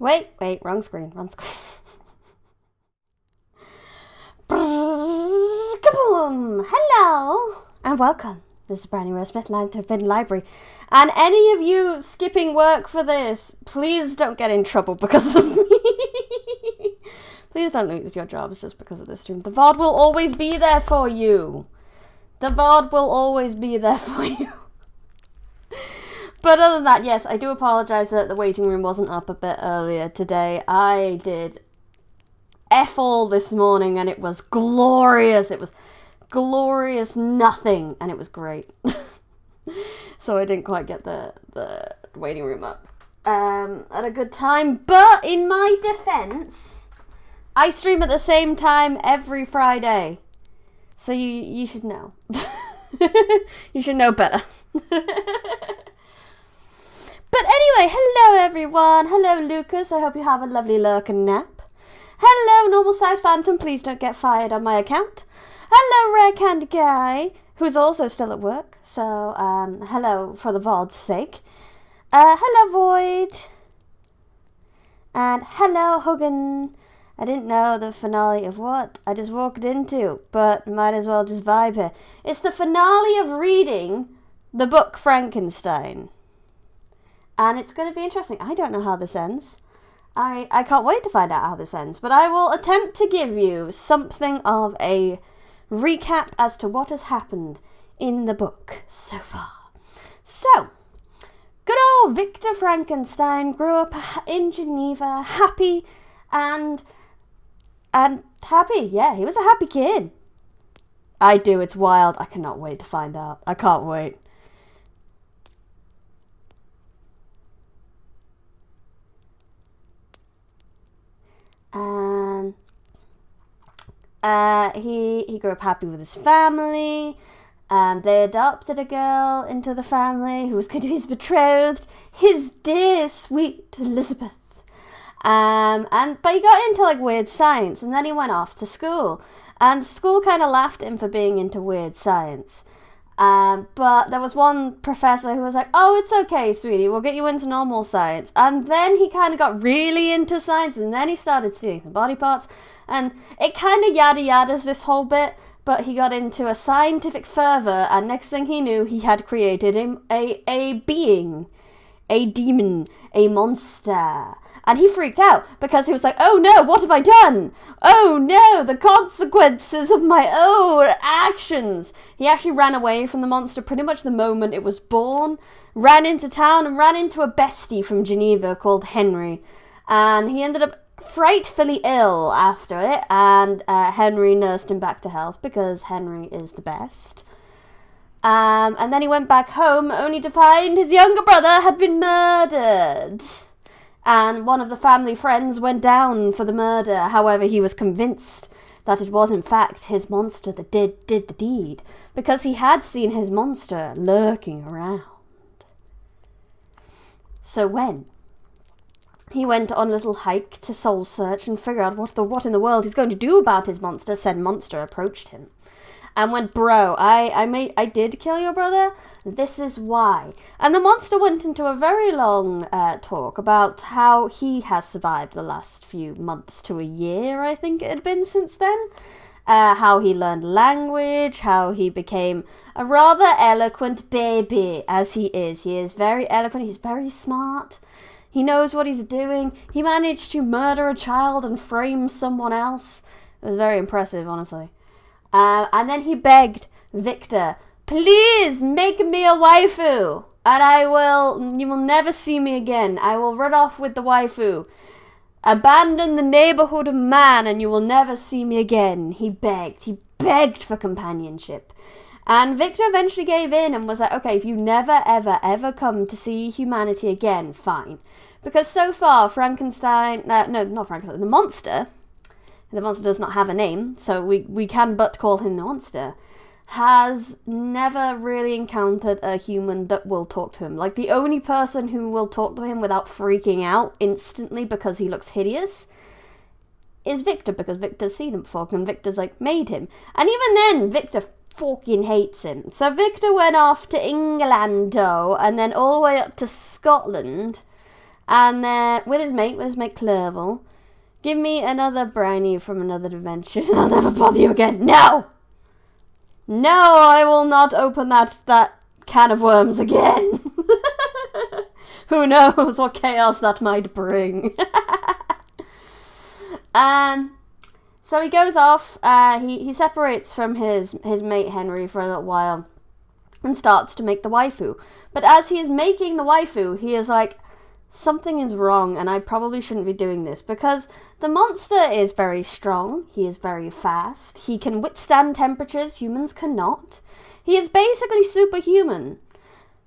Wait, wrong screen. Kaboom! Hello and welcome. This is Brandy Rose Smith, Live Forbidden Library. And any of you skipping work for this, please don't get in trouble because of me. Please don't lose your jobs just because of this stream. The VOD will always be there for you. The VOD will always be there for you. But other than that, yes, I do apologise that the waiting room wasn't up a bit earlier today. I did F all this morning and it was glorious. It was glorious nothing and it was great. So I didn't quite get the waiting room up at a good time. But in my defence, I stream at the same time every Friday. So you should know. You should know better. But anyway, hello everyone. Hello Lucas, I hope you have a lovely lurking nap. Hello Normal Size Phantom, please don't get fired on my account. Hello Rare Candy Guy, who's also still at work. So, hello for the VOD's sake. Hello Void. And hello Hogan. I didn't know the finale of what I just walked into, but might as well just vibe here. It's the finale of reading the book Frankenstein. And it's going to be interesting. I don't know how this ends. I can't wait to find out how this ends. But I will attempt to give you something of a recap as to what has happened in the book so far. So, good old Victor Frankenstein grew up in Geneva, happy and happy. Yeah, he was a happy kid. I do. It's wild. I cannot wait to find out. I can't wait. And he grew up happy with his family. They adopted a girl into the family who was going to be his betrothed, his dear sweet Elizabeth. But he got into like weird science, and then he went off to school. And school kind of laughed at him for being into weird science. But there was one professor who was like, oh, it's okay, sweetie, we'll get you into normal science. And then he kind of got really into science, and then he started studying some body parts. And it kind of yada yadas this whole bit, but he got into a scientific fervour, and next thing he knew, he had created a being, a demon, a monster. And he freaked out because he was like, oh no, what have I done? Oh no, the consequences of my own actions. He actually ran away from the monster pretty much the moment it was born, ran into town and ran into a bestie from Geneva called Henry. And he ended up frightfully ill after it, and Henry nursed him back to health because Henry is the best. And then he went back home only to find his younger brother had been murdered. And one of the family friends went down for the murder. However, he was convinced that it was in fact his monster that did the deed, because he had seen his monster lurking around. So when he went on a little hike to soul search and figure out what in the world he's going to do about his monster, said monster approached him and went, bro, I did kill your brother. This is why. And the monster went into a very long talk about how he has survived the last few months to a year, I think it had been since then. How he learned language, how he became a rather eloquent baby, as he is. He is very eloquent, he's very smart. He knows what he's doing. He managed to murder a child and frame someone else. It was very impressive, honestly. And then he begged Victor, please make me a waifu, and you will never see me again. I will run off with the waifu. Abandon the neighborhood of man and you will never see me again. He begged for companionship. And Victor eventually gave in and was like, okay, if you never, ever, ever come to see humanity again, fine. Because so far, Frankenstein, no, not Frankenstein, the monster does not have a name, so we can but call him the monster, has never really encountered a human that will talk to him. Like, the only person who will talk to him without freaking out instantly because he looks hideous is Victor, because Victor's seen him before, and Victor's, like, made him. And even then, Victor fucking hates him. So Victor went off to England, and then all the way up to Scotland, And with his mate Clerval, give me another brownie from another dimension and I'll never bother you again. No! No, I will not open that can of worms again. Who knows what chaos that might bring. So he goes off, he separates from his mate Henry for a little while and starts to make the waifu. But as he is making the waifu, he is like, something is wrong and I probably shouldn't be doing this, because the monster is very strong, he is very fast, he can withstand temperatures humans cannot. He is basically superhuman.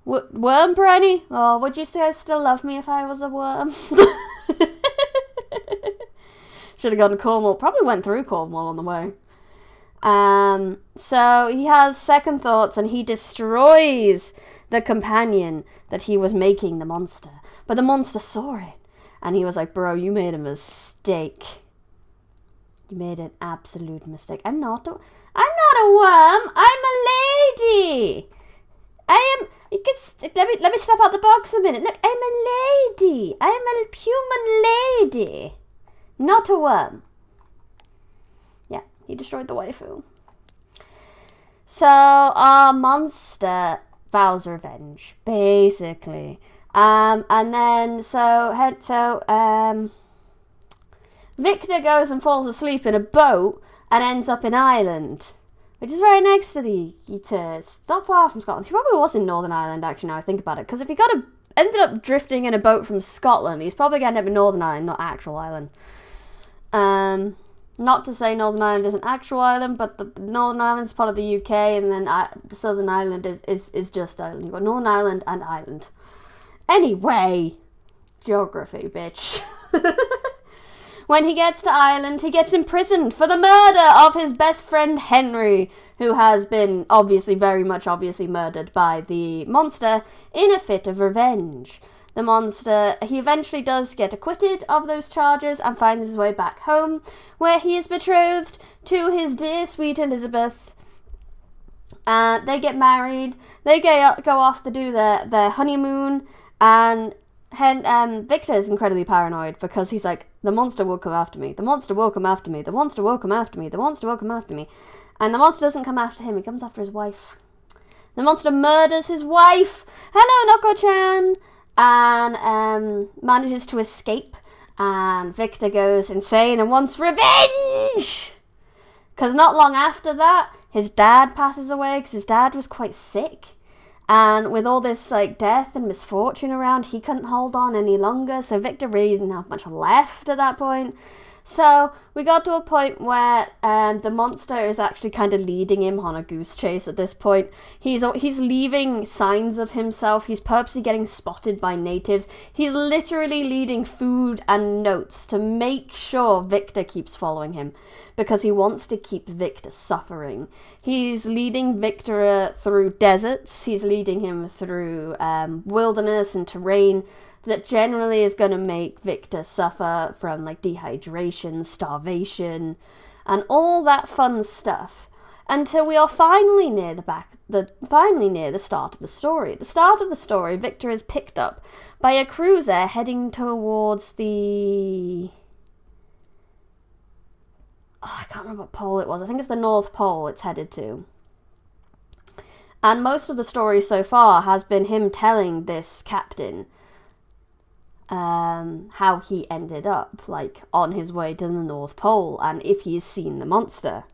Worm brownie? Oh, would you say I still love me if I was a worm? Should have gone to Cornwall. Probably went through Cornwall on the way. So he has second thoughts and he destroys the companion that he was making the monster. But the monster saw it and he was like, bro, you made a mistake. You made an absolute mistake. I'm not a worm. I'm a lady. Let me step out the box a minute. Look, I'm a lady. I'm a human lady. Not a worm. Yeah, he destroyed the waifu. So our monster vows revenge, basically. And then Victor goes and falls asleep in a boat and ends up in Ireland, which is right next to the Eaters. Not far from Scotland. He probably was in Northern Ireland, actually, now I think about it. Because if he ended up drifting in a boat from Scotland, he's probably going to end up in Northern Ireland, not actual Ireland. Not to say Northern Ireland is an actual island, but the Northern Ireland is part of the UK, and then the Southern Ireland is just Ireland. You've got Northern Ireland and Ireland. Anyway, geography, bitch. When he gets to Ireland, he gets imprisoned for the murder of his best friend Henry, who has been very much obviously murdered by the monster in a fit of revenge. The monster, he eventually does get acquitted of those charges and finds his way back home, where he is betrothed to his dear sweet Elizabeth. They get married, they go off to do their honeymoon, and Victor is incredibly paranoid because he's like, the monster will come after me, the monster will come after me, the monster will come after me, the monster will come after me. And the monster doesn't come after him, he comes after his wife. The monster murders his wife, hello Noko-chan, and manages to escape. And Victor goes insane and wants revenge! Because not long after that, his dad passes away because his dad was quite sick. And with all this death and misfortune around, he couldn't hold on any longer. So Victor really didn't have much left at that point. So we got to a point where the monster is actually kind of leading him on a goose chase at this point. He's leaving signs of himself. He's purposely getting spotted by natives. He's literally leading food and notes to make sure Victor keeps following him, because he wants to keep Victor suffering. He's leading Victor through deserts. He's leading him through wilderness and terrain that generally is going to make Victor suffer from dehydration, starvation, and all that fun stuff, until we are finally near the start of the story. The start of the story, Victor is picked up by a cruiser heading towards the... I can't remember what pole it was. I think it's the North Pole it's headed to. And most of the story so far has been him telling this captain how he ended up on his way to the North Pole and if he's seen the monster.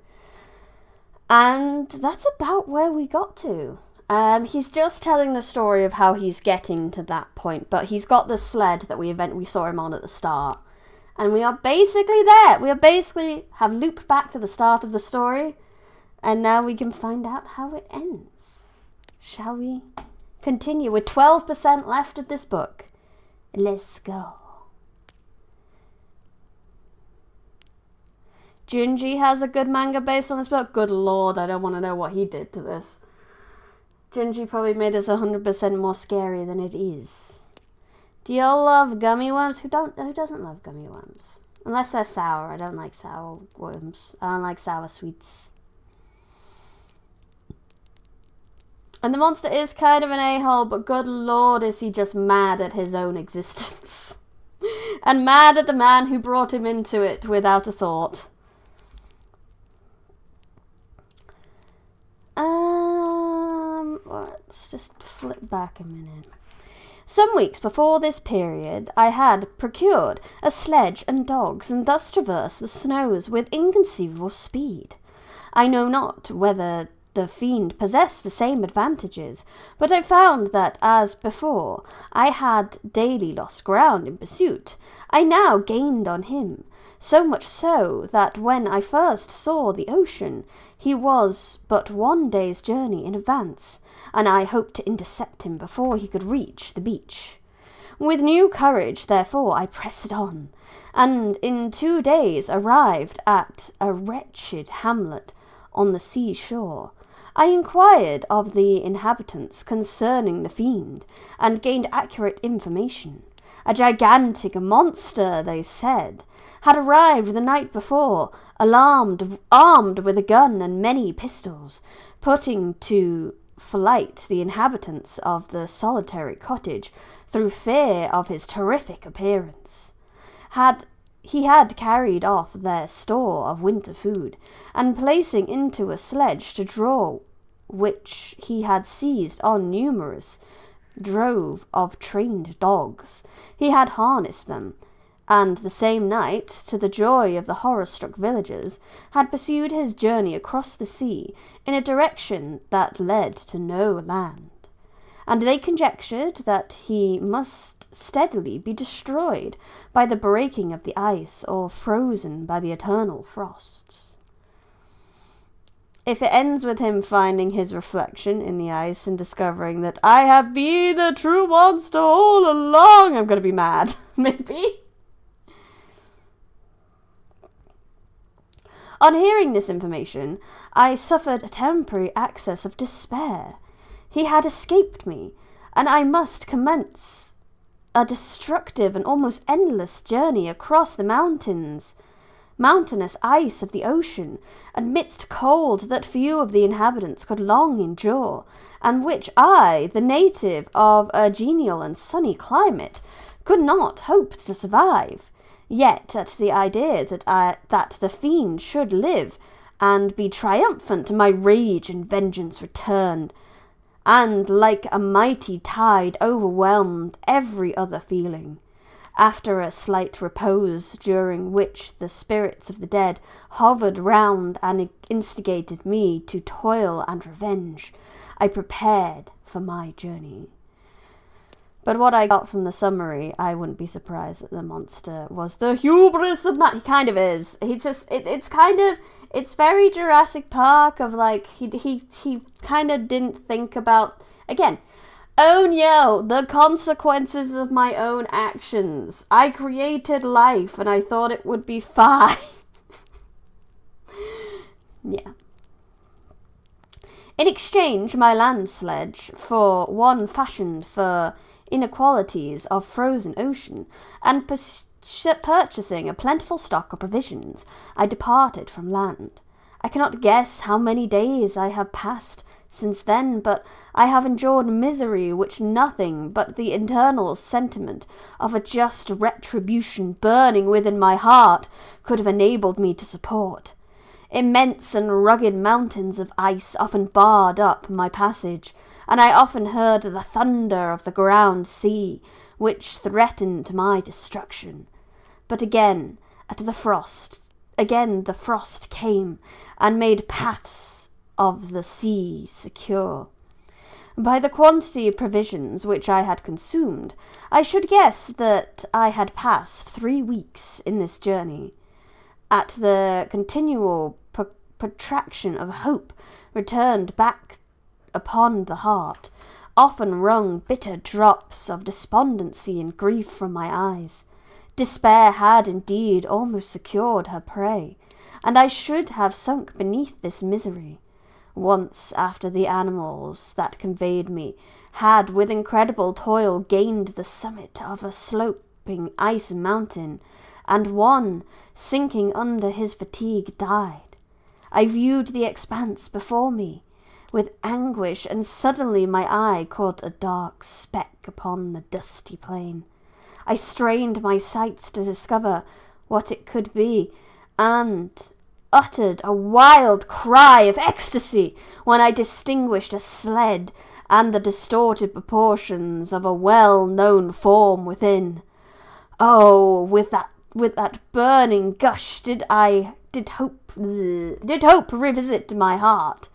And that's about where we got to. He's just telling the story of how he's getting to that point, but he's got the sled that we saw him on at the start. And we are basically there. We are basically have looped back to the start of the story, and now we can find out how it ends. Shall we continue? With 12% left of this book. Let's go. Junji has a good manga based on this book. Good lord, I don't want to know what he did to this. Junji probably made this 100% more scary than it is. Do y'all love gummy worms? Who doesn't love gummy worms? Unless they're sour. I don't like sour worms. I don't like sour sweets. And the monster is kind of an a-hole, but good lord is he just mad at his own existence. and mad at the man who brought him into it without a thought. Let's just flip back a minute. Some weeks before this period, I had procured a sledge and dogs, and thus traversed the snows with inconceivable speed. I know not whether the fiend possessed the same advantages, but I found that, as before, I had daily lost ground in pursuit, I now gained on him, so much so that when I first saw the ocean, he was but 1 day's journey in advance, and I hoped to intercept him before he could reach the beach. With new courage, therefore, I pressed on, and in 2 days arrived at a wretched hamlet on the sea-shore. I inquired of the inhabitants concerning the fiend, and gained accurate information. A gigantic monster, they said, had arrived the night before, armed with a gun and many pistols, putting to flight the inhabitants of the solitary cottage through fear of his terrific appearance. He had carried off their store of winter food, and placing into a sledge to draw which he had seized on numerous drove of trained dogs, he had harnessed them, and the same night, to the joy of the horror-struck villagers, had pursued his journey across the sea in a direction that led to no land. And they conjectured that he must steadily be destroyed by the breaking of the ice, or frozen by the eternal frosts. If it ends with him finding his reflection in the ice and discovering that I have been the true monster all along, I'm going to be mad. Maybe. On hearing this information, I suffered a temporary access of despair. He had escaped me, and I must commence a destructive and almost endless journey across the mountainous ice of the ocean, amidst cold that few of the inhabitants could long endure, and which I, the native of a genial and sunny climate, could not hope to survive. Yet at the idea that the fiend should live and be triumphant, my rage and vengeance returned, and like a mighty tide overwhelmed every other feeling. After a slight repose, during which the spirits of the dead hovered round and instigated me to toil and revenge, I prepared for my journey. But what I got from the summary, I wouldn't be surprised that the monster was the hubris of man. He kind of is. He's just, it's very Jurassic Park of like, he kind of didn't think about, again, oh no, the consequences of my own actions. I created life and I thought it would be fine. Yeah. In exchange, my land sledge for one fashioned for inequalities of frozen ocean, and purchasing a plentiful stock of provisions, I departed from land. I cannot guess how many days I have passed since then, but I have endured misery which nothing but the internal sentiment of a just retribution burning within my heart could have enabled me to support. Immense and rugged mountains of ice often barred up my passage, and I often heard the thunder of the ground sea, which threatened my destruction. But again the frost came, and made paths of the sea secure. By the quantity of provisions which I had consumed, I should guess that I had passed 3 weeks in this journey. At the continual protraction of hope returned back upon the heart, often wrung bitter drops of despondency and grief from my eyes. Despair had indeed almost secured her prey, and I should have sunk beneath this misery. Once after the animals that conveyed me had with incredible toil gained the summit of a sloping ice mountain, and one, sinking under his fatigue, died. I viewed the expanse before me with anguish, and suddenly my eye caught a dark speck upon the dusty plain. I strained my sights to discover what it could be, and uttered a wild cry of ecstasy when I distinguished a sled and the distorted proportions of a well-known form within. Oh, with that burning gush did hope revisit my heart.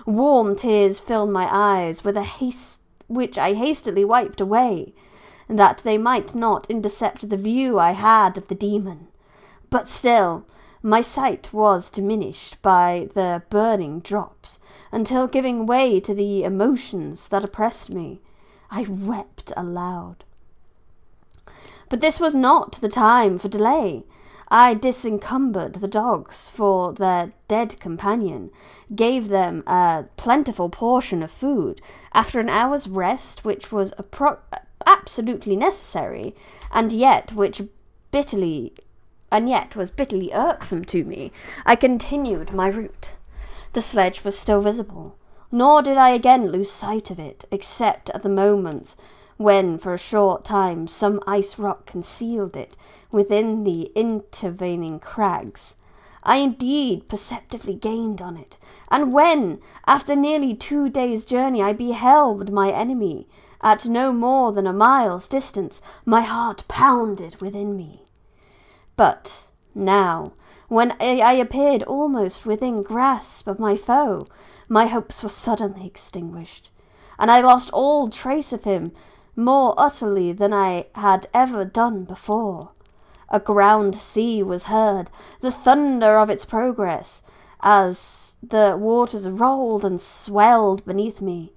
Warm tears filled my eyes with a haste which I hastily wiped away, that they might not intercept the view I had of the demon. But still, my sight was diminished by the burning drops, until, giving way to the emotions that oppressed me, I wept aloud. But this was not the time for delay. I disencumbered the dogs for their dead companion, gave them a plentiful portion of food after an hour's rest, which was absolutely necessary, and yet was bitterly irksome to me. I continued my route. The sledge was still visible, nor did I again lose sight of it, except at the moments when, for a short time, some ice rock concealed it within the intervening crags. I indeed perceptibly gained on it, and when, after nearly 2 days' journey, I beheld my enemy at no more than a mile's distance, my heart pounded within me. But now, when I appeared almost within grasp of my foe, my hopes were suddenly extinguished, and I lost all trace of him more utterly than I had ever done before. A ground sea was heard, the thunder of its progress, as the waters rolled and swelled beneath me,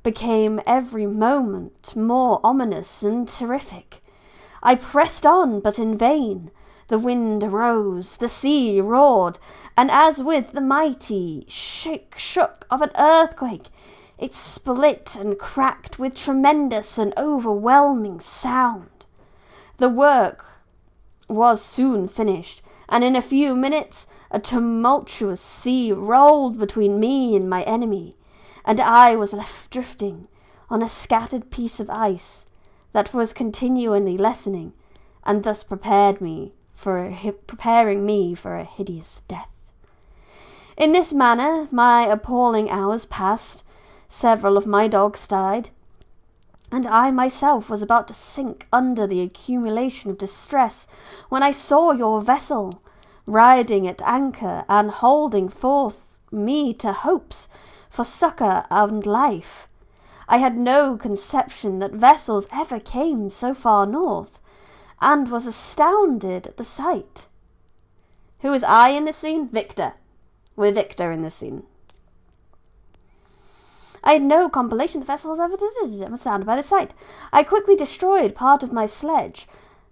became every moment more ominous and terrific. I pressed on, but in vain. The wind arose, the sea roared, and as with the mighty shook of an earthquake, it split and cracked with tremendous and overwhelming sound. The work was soon finished, and in a few minutes a tumultuous sea rolled between me and my enemy, and I was left drifting on a scattered piece of ice that was continually lessening, and thus preparing me for a hideous death. In this manner my appalling hours passed. Several of my dogs died, and I myself was about to sink under the accumulation of distress when I saw your vessel riding at anchor and holding forth me to hopes for succour and life. I had no conception that vessels ever came so far north, and was astounded at the sight. Who is I in this scene? Victor. We're Victor in this scene. I had no compilation the vessels ever did. I was astounded by the sight. I quickly destroyed part of my sledge.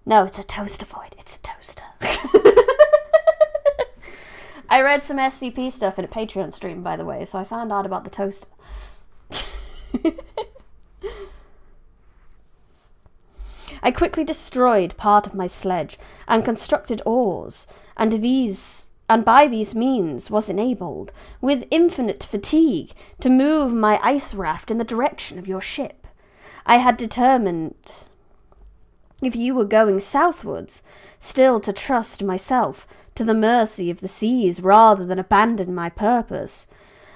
No, it's a toaster, Void. It's a toaster. I read some SCP stuff in a Patreon stream, by the way, so I found out about the toaster. I quickly destroyed part of my sledge and constructed oars, and by these means was enabled, with infinite fatigue, to move my ice raft in the direction of your ship. I had determined, if you were going southwards, still to trust myself to the mercy of the seas rather than abandon my purpose.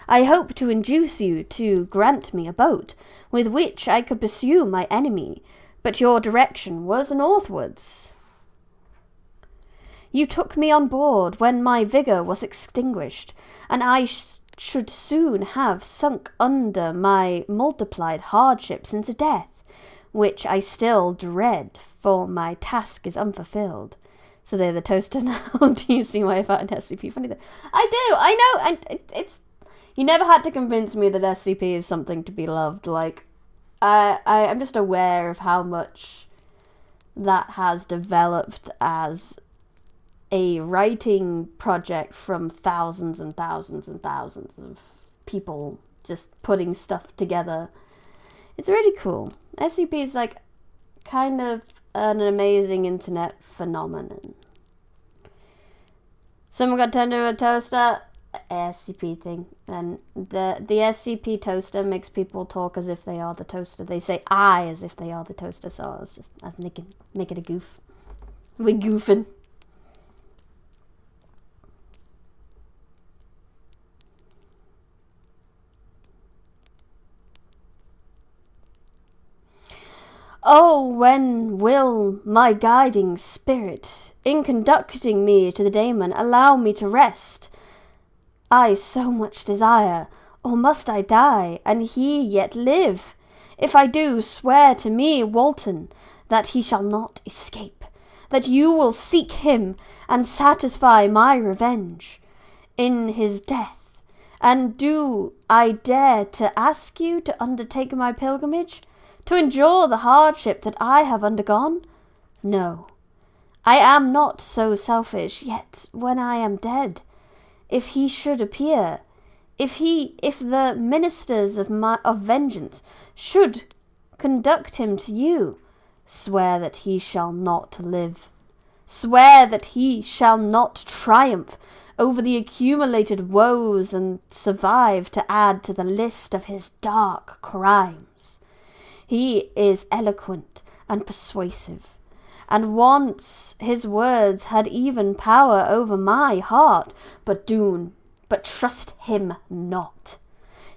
I hoped to induce you to grant me a boat with which I could pursue my enemy, but your direction was northwards. You took me on board when my vigour was extinguished, and I should soon have sunk under my multiplied hardships into death, which I still dread, for my task is unfulfilled. So they're the toaster now. Do you see why I found SCP funny? I do, I know, and it's... You never had to convince me that SCP is something to be loved. Like, I'm just aware of how much that has developed as a writing project from thousands and thousands and thousands of people just putting stuff together. It's really cool. SCP is like kind of an amazing internet phenomenon. Someone got turned into a toaster. SCP thing, and the SCP toaster makes people talk as if they are the toaster. They say I as if they are the toaster, so I was just make it a goof. We're goofing. Oh, when will my guiding spirit, in conducting me to the daemon, allow me to rest? I so much desire, or must I die, and he yet live? If I do, swear to me, Walton, that he shall not escape, that you will seek him, and satisfy my revenge in his death. And do I dare to ask you to undertake my pilgrimage, to endure the hardship that I have undergone? No, I am not so selfish, yet when I am dead, if he should appear, if the ministers of vengeance should conduct him to you, swear that he shall not live. Swear that he shall not triumph over the accumulated woes and survive to add to the list of his dark crimes. He is eloquent and persuasive, and once his words had even power over my heart, but trust him not.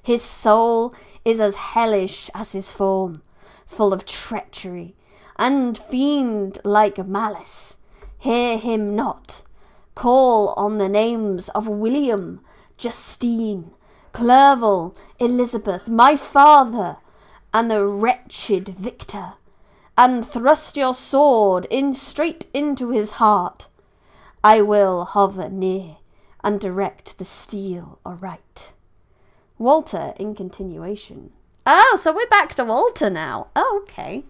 His soul is as hellish as his form, full of treachery and fiend-like malice. Hear him not. Call on the names of William, Justine, Clerval, Elizabeth, my father, and the wretched Victor, and thrust your sword straight into his heart. I will hover near, and direct the steel aright. Walter in continuation. Oh, so we're back to Walter now. Oh, okay.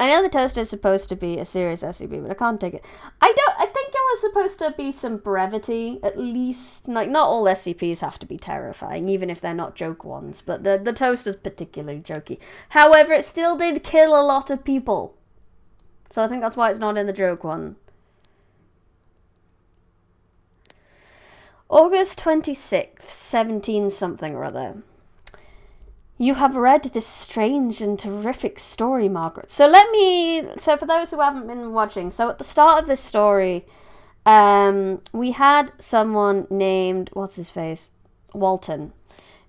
I know the toaster is supposed to be a serious SCP, but I can't take it. I think it was supposed to be some brevity, at least. Like, not all SCPs have to be terrifying, even if they're not joke ones, but the toaster's particularly jokey. However, it still did kill a lot of people. So I think that's why it's not in the joke one. August 26th, 17-something or other. You have read this strange and terrific story, Margaret. So for those who haven't been watching, so at the start of this story, we had someone named, Walton,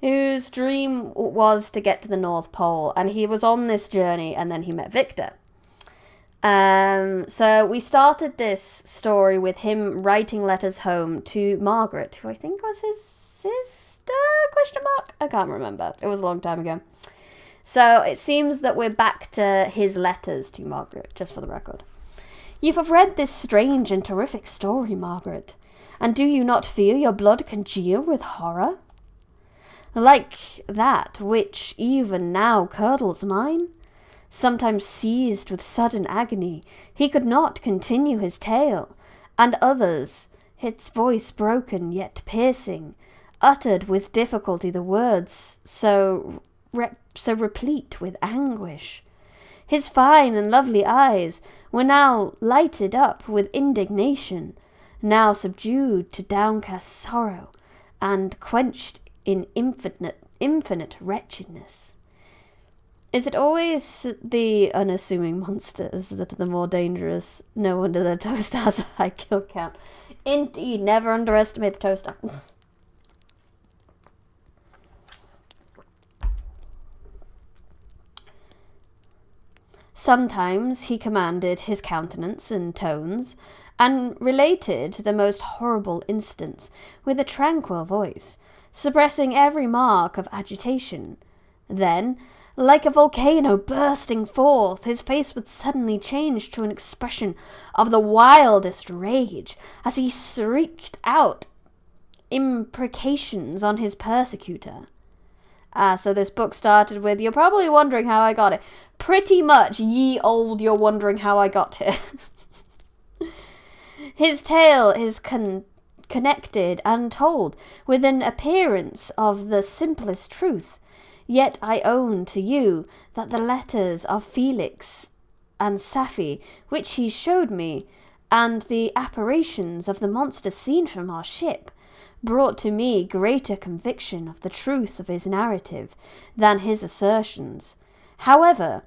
whose dream was to get to the North Pole, and he was on this journey, and then he met Victor. So we started this story with him writing letters home to Margaret, who I think was his sister? ? I can't remember. It was a long time ago. So it seems that we're back to his letters to Margaret, just for the record. You have read this strange and terrific story, Margaret, and do you not feel your blood congeal with horror? Like that which even now curdles mine? Sometimes seized with sudden agony, he could not continue his tale, and others, its voice broken yet piercing, uttered with difficulty the words so replete with anguish. His fine and lovely eyes were now lighted up with indignation, now subdued to downcast sorrow, and quenched in infinite wretchedness. Is it always the unassuming monsters that are the more dangerous? No wonder the toaster has a high kill count. Indeed, never underestimate the toaster. Sometimes he commanded his countenance and tones, and related the most horrible incidents with a tranquil voice, suppressing every mark of agitation. Then, like a volcano bursting forth, his face would suddenly change to an expression of the wildest rage, as he shrieked out imprecations on his persecutor. So this book started with, you're probably wondering how I got it. Pretty much, ye old, you're wondering how I got here. His tale is connected and told with an appearance of the simplest truth. Yet I own to you that the letters of Felix and Safie, which he showed me, and the apparitions of the monster seen from our ship brought to me greater conviction of the truth of his narrative than his assertions. However,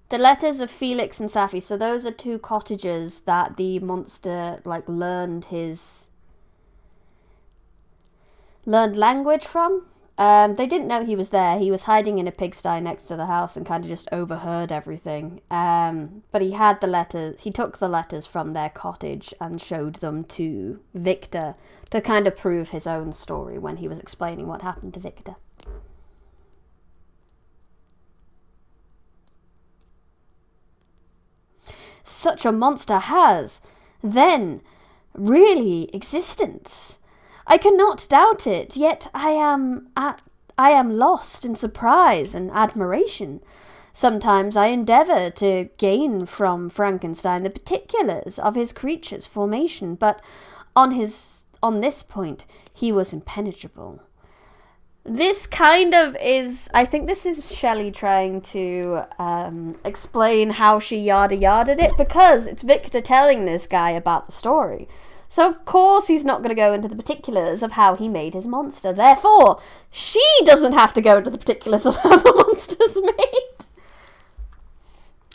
the letters of Felix and Safi, so those are two cottagers that the monster learned language from. They didn't know he was there. He was hiding in a pigsty next to the house and kind of just overheard everything. But he had the letters. He took the letters from their cottage and showed them to Victor to kind of prove his own story when he was explaining what happened to Victor. Such a monster has, then, really existence. I cannot doubt it, yet I am lost in surprise and admiration. Sometimes I endeavour to gain from Frankenstein the particulars of his creature's formation, but on this point he was impenetrable. This kind of is, I think this is Shelley trying to explain how she yada-yada'd it, because it's Victor telling this guy about the story. So of course he's not going to go into the particulars of how he made his monster. Therefore, she doesn't have to go into the particulars of how the monster's made.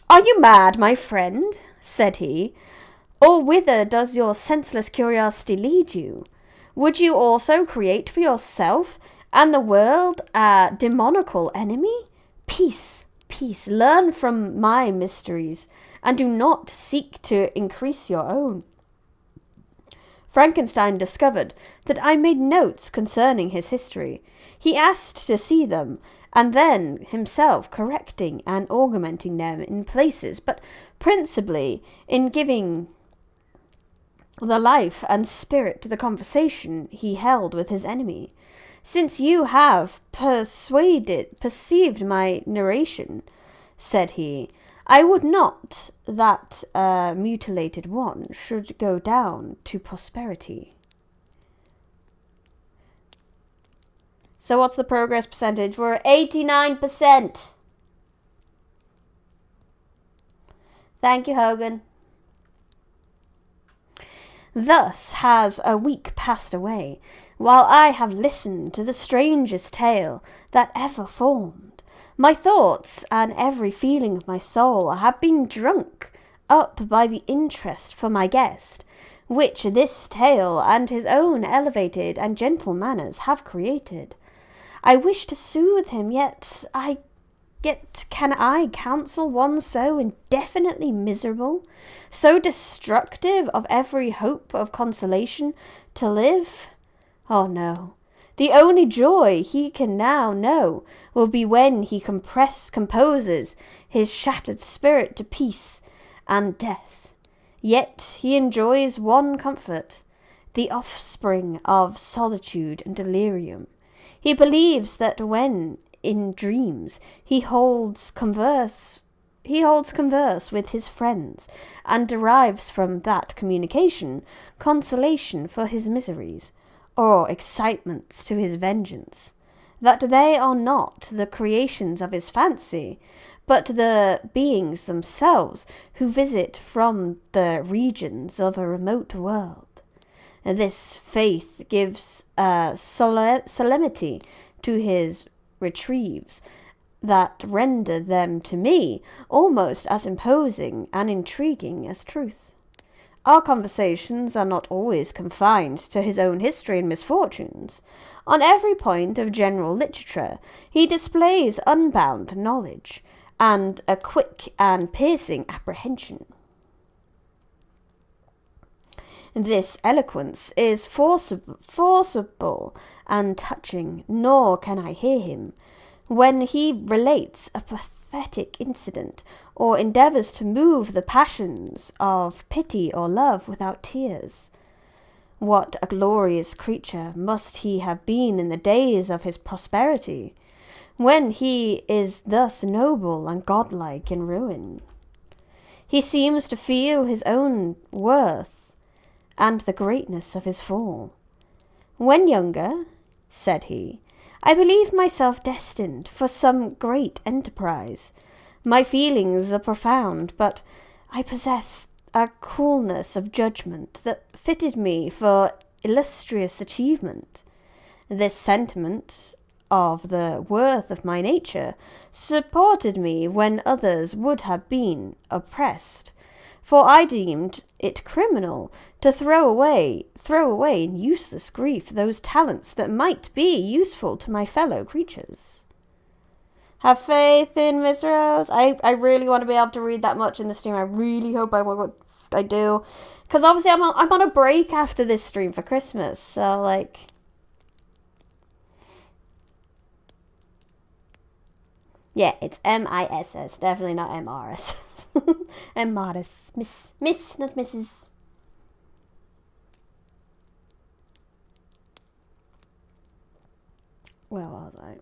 "Are you mad, my friend?" said he. "Or whither does your senseless curiosity lead you? Would you also create for yourself and the world a demoniacal enemy? Peace, peace, learn from my mysteries, and do not seek to increase your own." Frankenstein discovered that I made notes concerning his history. He asked to see them, and then himself correcting and augmenting them in places, but principally in giving the life and spirit to the conversation he held with his enemy. "Since you have perceived my narration," said he, "I would not that a mutilated one should go down to prosperity." So what's the progress percentage? We're at 89%. Thank you, Hogan. Thus has a week passed away, while I have listened to the strangest tale that ever formed. My thoughts and every feeling of my soul have been drunk up by the interest for my guest, which this tale and his own elevated and gentle manners have created. I wish to soothe him, yet can I counsel one so indefinitely miserable, so destructive of every hope of consolation, to live? Oh no. The only joy he can now know will be when he composes his shattered spirit to peace and death. Yet he enjoys one comfort, the offspring of solitude and delirium. He believes that when in dreams he holds converse with his friends, and derives from that communication consolation for his miseries, or excitements to his vengeance, that they are not the creations of his fancy, but the beings themselves who visit from the regions of a remote world. This faith gives a solemnity to his retrieves that render them to me almost as imposing and intriguing as truth. Our conversations are not always confined to his own history and misfortunes. On every point of general literature he displays unbound knowledge, and a quick and piercing apprehension. This eloquence is forcible and touching, nor can I hear him, when he relates a pathetic incident, or endeavours to move the passions of pity or love without tears. What a glorious creature must he have been in the days of his prosperity, when he is thus noble and godlike in ruin. He seems to feel his own worth and the greatness of his fall. "When younger," said he, "I believed myself destined for some great enterprise. My feelings are profound, but I possess a coolness of judgment that fitted me for illustrious achievement. This sentiment of the worth of my nature supported me when others would have been oppressed, for I deemed it criminal to throw away in useless grief those talents that might be useful to my fellow creatures. Have faith in Miss Rose. I really want to be able to read that much in the stream. I really hope I do. Because obviously I'm on a break after this stream for Christmas. So, like... Yeah, it's M-I-S-S. Definitely not M-R-S. M-Modest. Miss, not Mrs. Where was I?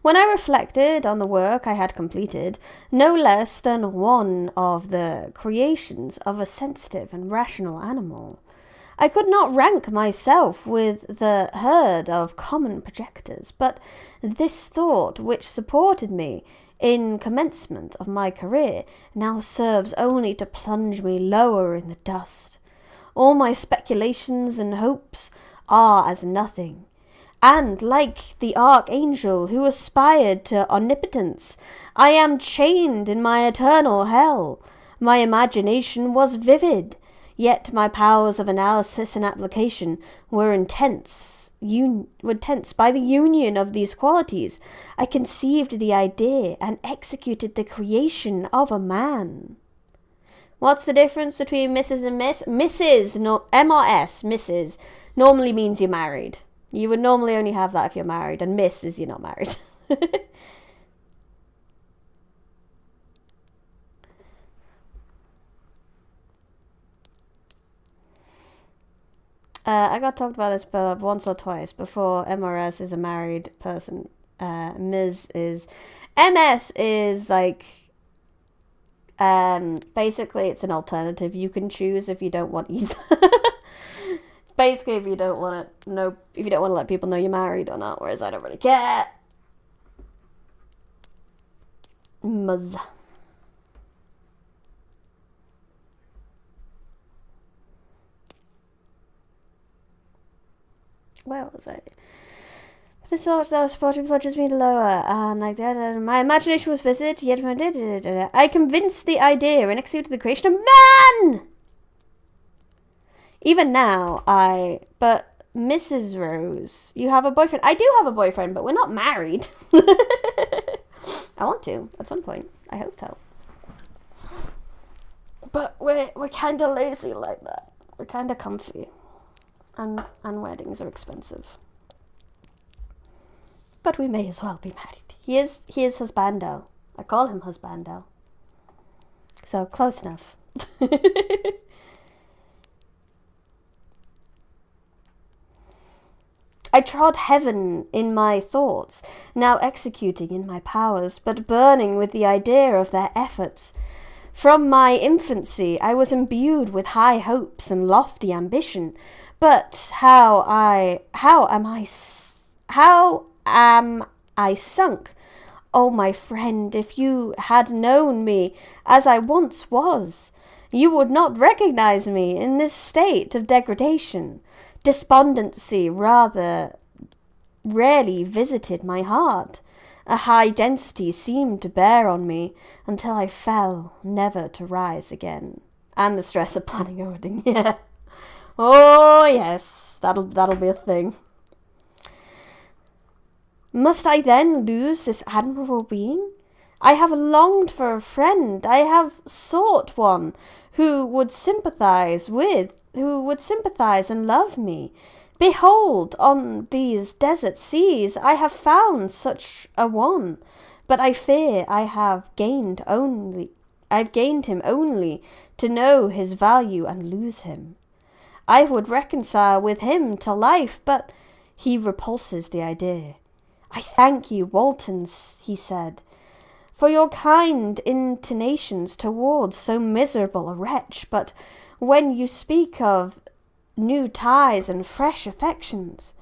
When I reflected on the work I had completed, no less than one of the creations of a sensitive and rational animal, I could not rank myself with the herd of common projectors, but this thought which supported me in commencement of my career now serves only to plunge me lower in the dust. All my speculations and hopes are as nothing. And like the archangel who aspired to omnipotence, I am chained in my eternal hell. My imagination was vivid, yet my powers of analysis and application were intense by the union of these qualities. I conceived the idea and executed the creation of a man. What's the difference between Mrs. and Miss? Mrs. No, M-R-S, Mrs. normally means you're married. You would normally only have that if you're married, and Miss is you're not married. I got talked about this once or twice before. MRS is a married person. MS is like, basically it's an alternative you can choose if you don't want either. Basically, if you don't want to let people know you're married or not, whereas I don't really care. Muzz. Where was I? This thought that was supporting plunges me lower, and like that, my imagination was vivid, yet I convinced the idea and executed the creation of man! Even now, but Mrs. Rose, you have a boyfriend. I do have a boyfriend, but we're not married. I want to, at some point. I hope so. But we're kind of lazy like that. We're kind of comfy. And weddings are expensive. But we may as well be married. He is husbando. I call him husbando. So, close enough. I trod heaven in my thoughts, now executing in my powers, but burning with the idea of their efforts. From my infancy I was imbued with high hopes and lofty ambition, but how am I sunk? Oh, my friend, if you had known me as I once was, you would not recognize me in this state of degradation. Despondency rather rarely visited my heart. A high density seemed to bear on me until I fell, never to rise again. And the stress of planning a wedding, yeah. Oh, yes, that'll be a thing. Must I then lose this admirable being? I have longed for a friend. I have sought one who would sympathize and love me. Behold, on these desert seas I have found such a one, but I fear I've gained him only to know his value and lose him. I would reconcile with him to life, but he repulses the idea. I thank you, Walton, he said, for your kind intonations towards so miserable a wretch, but when you speak of new ties and fresh affections,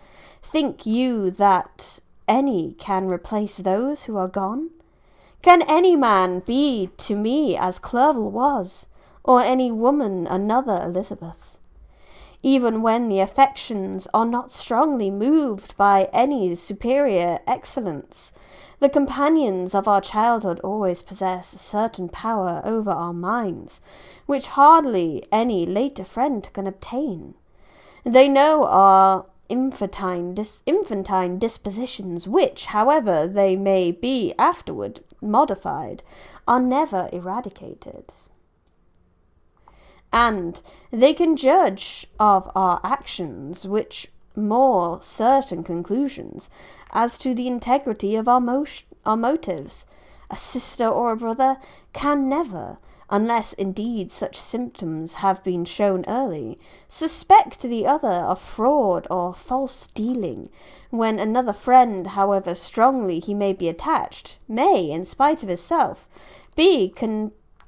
think you that any can replace those who are gone? Can any man be to me as Clerval was, or any woman another Elizabeth? Even when the affections are not strongly moved by any superior excellence, the companions of our childhood always possess a certain power over our minds, which hardly any later friend can obtain. They know our infantine dispositions, which, however they may be afterward modified, are never eradicated. And they can judge of our actions which more certain conclusions as to the integrity of our motives. A sister or a brother can never, unless indeed such symptoms have been shown early, suspect the other of fraud or false dealing, when another friend, however strongly he may be attached, may, in spite of himself, be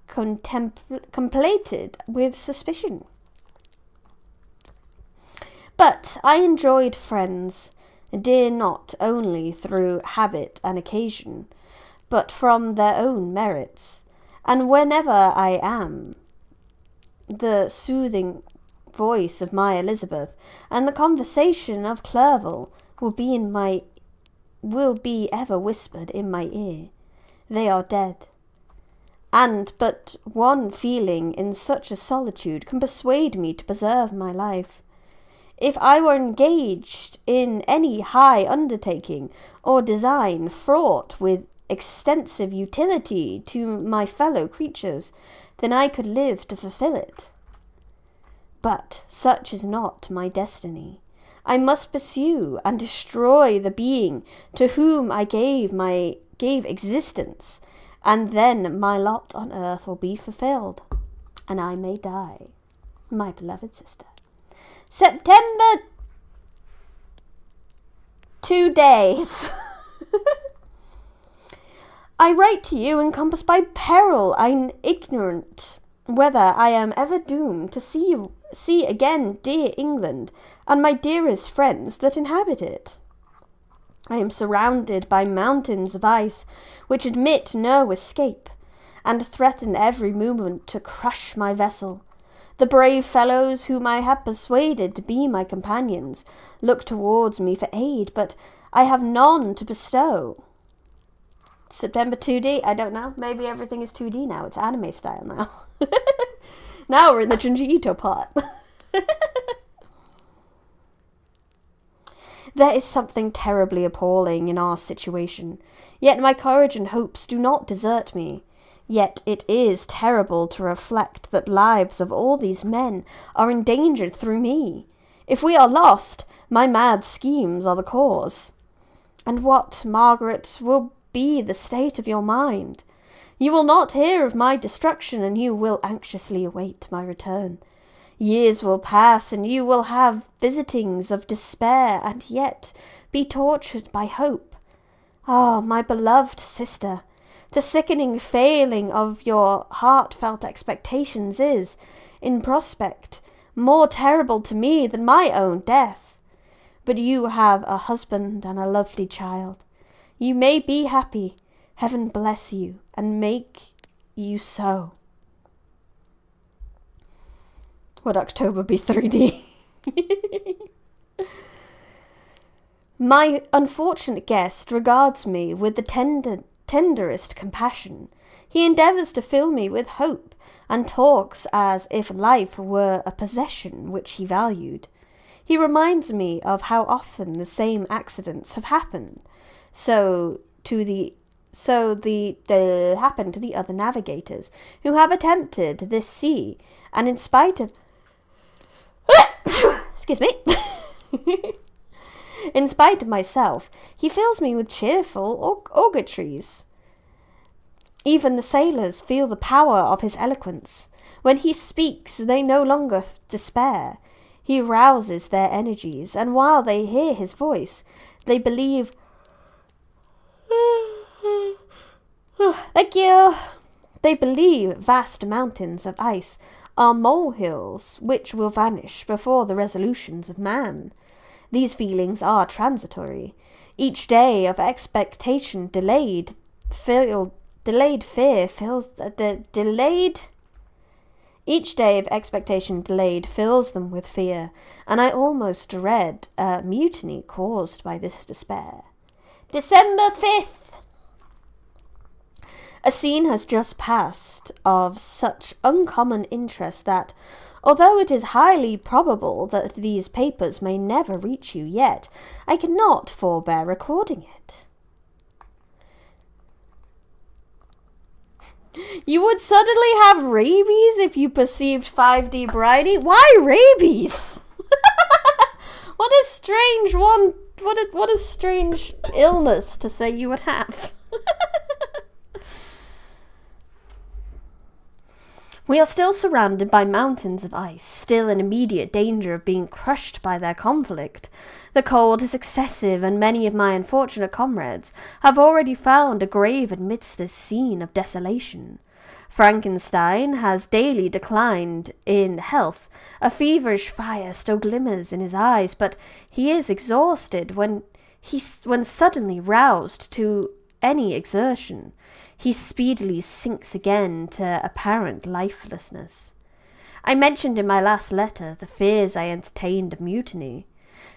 contemplated with suspicion. But I enjoyed friends, dear not only through habit and occasion, but from their own merits, and whenever I am the soothing voice of my Elizabeth, and the conversation of Clerval will be ever whispered in my ear, they are dead. And but one feeling in such a solitude can persuade me to preserve my life. If I were engaged in any high undertaking or design fraught with extensive utility to my fellow creatures, then I could live to fulfill it. But such is not my destiny. I must pursue and destroy the being to whom I gave existence, and then my lot on earth will be fulfilled, and I may die, my beloved sister. September 2 days. I write to you encompassed by peril. I'm ignorant whether I am ever doomed to see again dear England and my dearest friends that inhabit it. I am surrounded by mountains of ice which admit no escape, and threaten every moment to crush my vessel. The brave fellows whom I have persuaded to be my companions look towards me for aid, but I have none to bestow. September 2D, I don't know. Maybe everything is 2D now. It's anime style now. Now we're in the Junji Ito part. There is something terribly appalling in our situation, yet my courage and hopes do not desert me. Yet it is terrible to reflect that lives of all these men are endangered through me. If we are lost, my mad schemes are the cause. And what, Margaret, will be the state of your mind? You will not hear of my destruction, and you will anxiously await my return. Years will pass, and you will have visitings of despair, and yet be tortured by hope. Ah, my beloved sister, the sickening failing of your heartfelt expectations is, in prospect, more terrible to me than my own death. But you have a husband and a lovely child. You may be happy. Heaven bless you, and make you so. Would October be 3D? My unfortunate guest regards me with the tenderest compassion. He endeavours to fill me with hope, and talks as if life were a possession which he valued. He reminds me of how often the same accidents have happened, happened to the other navigators who have attempted this sea, and in spite of excuse me, in spite of myself, he fills me with cheerful auguries. Even the sailors feel the power of his eloquence. When he speaks, they no longer despair. He rouses their energies, and while they hear his voice, they believe thank you. They believe vast mountains of ice are molehills which will vanish before the resolutions of man. These feelings are transitory. Each day of expectation delayed Delayed fear fills the delayed. Each day of expectation delayed fills them with fear, and I almost dread a mutiny caused by this despair. December 5th. A scene has just passed of such uncommon interest that, although it is highly probable that these papers may never reach you yet, I cannot forbear recording it. You would suddenly have rabies if you perceived 5D briny? Why rabies? What a strange one. What a strange illness to say you would have. We are still surrounded by mountains of ice, still in immediate danger of being crushed by their conflict. The cold is excessive, and many of my unfortunate comrades have already found a grave amidst this scene of desolation. Frankenstein has daily declined in health. A feverish fire still glimmers in his eyes, but he is exhausted when suddenly roused to any exertion. He speedily sinks again to apparent lifelessness. I mentioned in my last letter the fears I entertained of mutiny.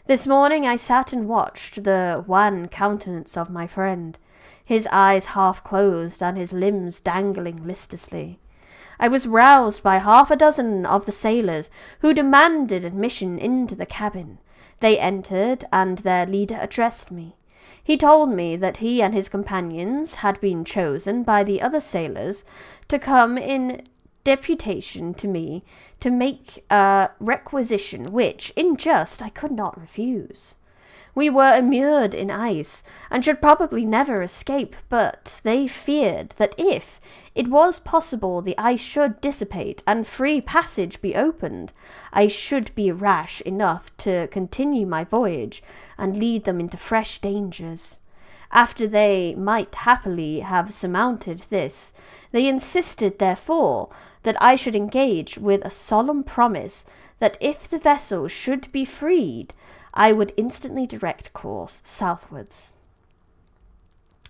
This morning I sat and watched the wan countenance of my friend, his eyes half closed and his limbs dangling listlessly. I was roused by 6 of the sailors, who demanded admission into the cabin. They entered, and their leader addressed me. He told me that he and his companions had been chosen by the other sailors to come in deputation to me to make a requisition which, in jest, I could not refuse. We were immured in ice, and should probably never escape, but they feared that if it was possible the ice should dissipate and free passage be opened, I should be rash enough to continue my voyage and lead them into fresh dangers. After they might happily have surmounted this, they insisted, therefore, that I should engage with a solemn promise that if the vessel should be freed, I would instantly direct course southwards.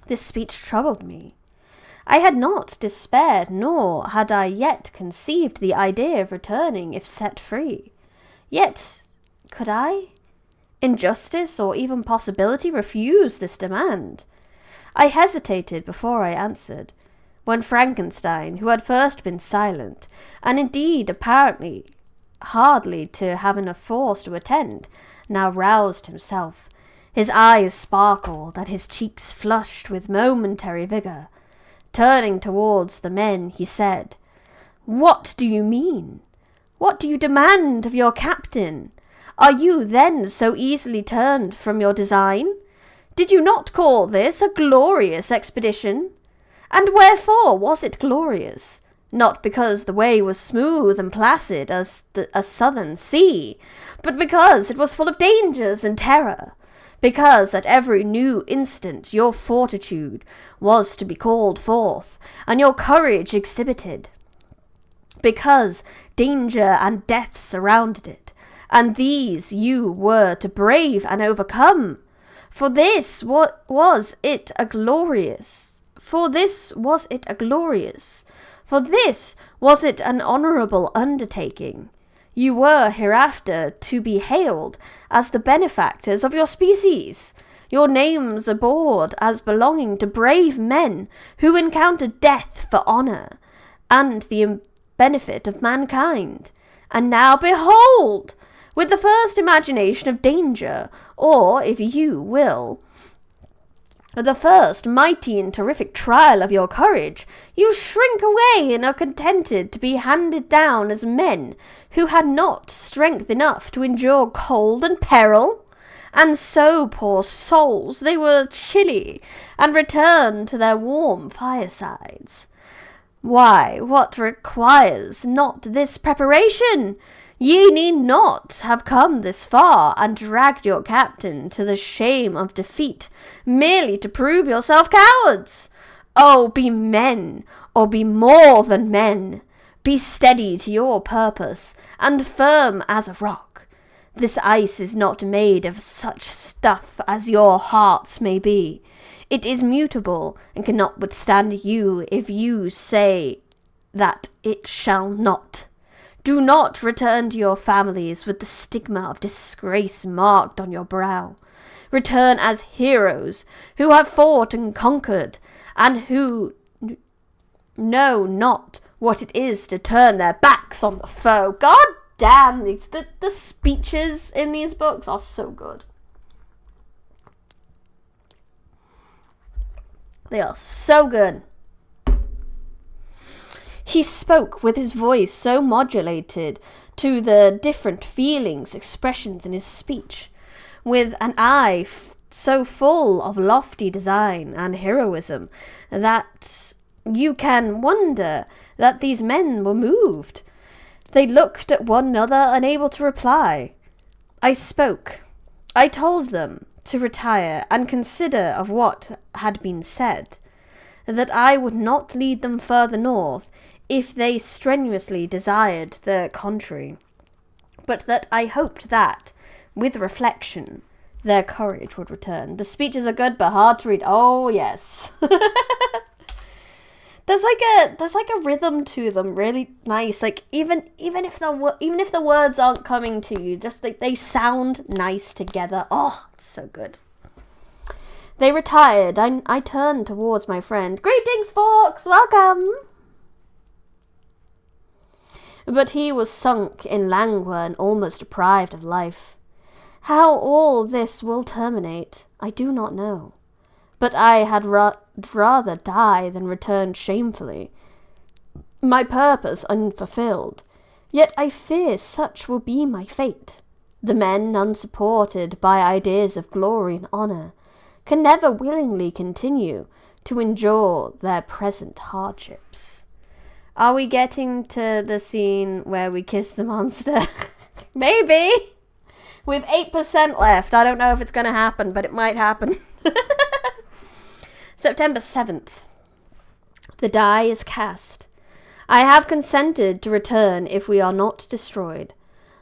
This speech troubled me. I had not despaired, nor had I yet conceived the idea of returning if set free. Yet, could I, in justice or even possibility, refuse this demand? I hesitated before I answered, when Frankenstein, who had first been silent, and indeed apparently hardly to have enough force to attend, now roused himself. His eyes sparkled, and his cheeks flushed with momentary vigour. Turning towards the men, he said, "What do you mean? What do you demand of your captain? Are you then so easily turned from your design? Did you not call this a glorious expedition? And wherefore was it glorious? Not because the way was smooth and placid as a southern sea, but because it was full of dangers and terror, because at every new instant your fortitude was to be called forth, and your courage exhibited, because danger and death surrounded it, and these you were to brave and overcome. For this was it a glorious an honourable undertaking. You were hereafter to be hailed as the benefactors of your species, your names aboard as belonging to brave men who encountered death for honour and the benefit of mankind. And now behold, with the first imagination of danger, or, if you will, the first mighty and terrific trial of your courage, you shrink away and are contented to be handed down as men who had not strength enough to endure cold and peril. And so, poor souls, they were chilly, and returned to their warm firesides. Why, what requires not this preparation? Ye need not have come this far and dragged your captain to the shame of defeat, merely to prove yourself cowards. Oh, be men, or be more than men. Be steady to your purpose, and firm as a rock. This ice is not made of such stuff as your hearts may be. It is mutable, and cannot withstand you if you say that it shall not. Do not return to your families with the stigma of disgrace marked on your brow. Return as heroes who have fought and conquered, and who know not what it is to turn their backs on the foe. God damn, the speeches in these books are so good. They are so good. He spoke with his voice so modulated to the different feelings, expressions in his speech, with an eye so full of lofty design and heroism that you can wonder that these men were moved. They looked at one another, unable to reply. I spoke. I told them to retire and consider of what had been said, that I would not lead them further north if they strenuously desired the contrary, but that I hoped that, with reflection, their courage would return. The speeches are good but hard to read. Oh yes. There's like a rhythm to them, really nice. Like even if the words aren't coming to you, just like they sound nice together. Oh, it's so good. They retired. I turned towards my friend. Greetings, Fawkes, welcome. But he was sunk in languor and almost deprived of life. How all this will terminate, I do not know. But I had rather die than return shamefully, my purpose unfulfilled. Yet I fear such will be my fate. The men, unsupported by ideas of glory and honour, can never willingly continue to endure their present hardships. Are we getting to the scene where we kiss the monster? Maybe! With 8% left. I don't know if it's going to happen, but it might happen. September 7th. The die is cast. I have consented to return if we are not destroyed.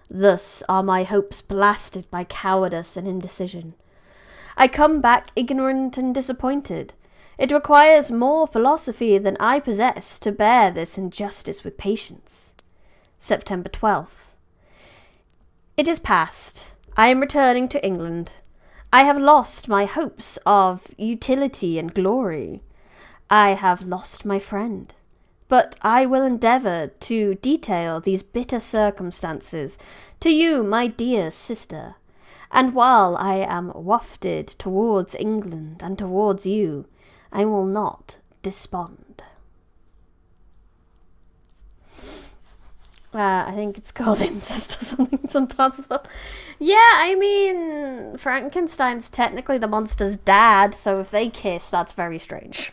Thus are my hopes blasted by cowardice and indecision. I come back ignorant and disappointed. It requires more philosophy than I possess to bear this injustice with patience. September 12th. It is past. I am returning to England. I have lost my hopes of utility and glory. I have lost my friend. But I will endeavour to detail these bitter circumstances to you, my dear sister. And while I am wafted towards England and towards you, I will not despond. I think it's called incest or something, some parts of the... Yeah, I mean, Frankenstein's technically the monster's dad, so if they kiss, that's very strange.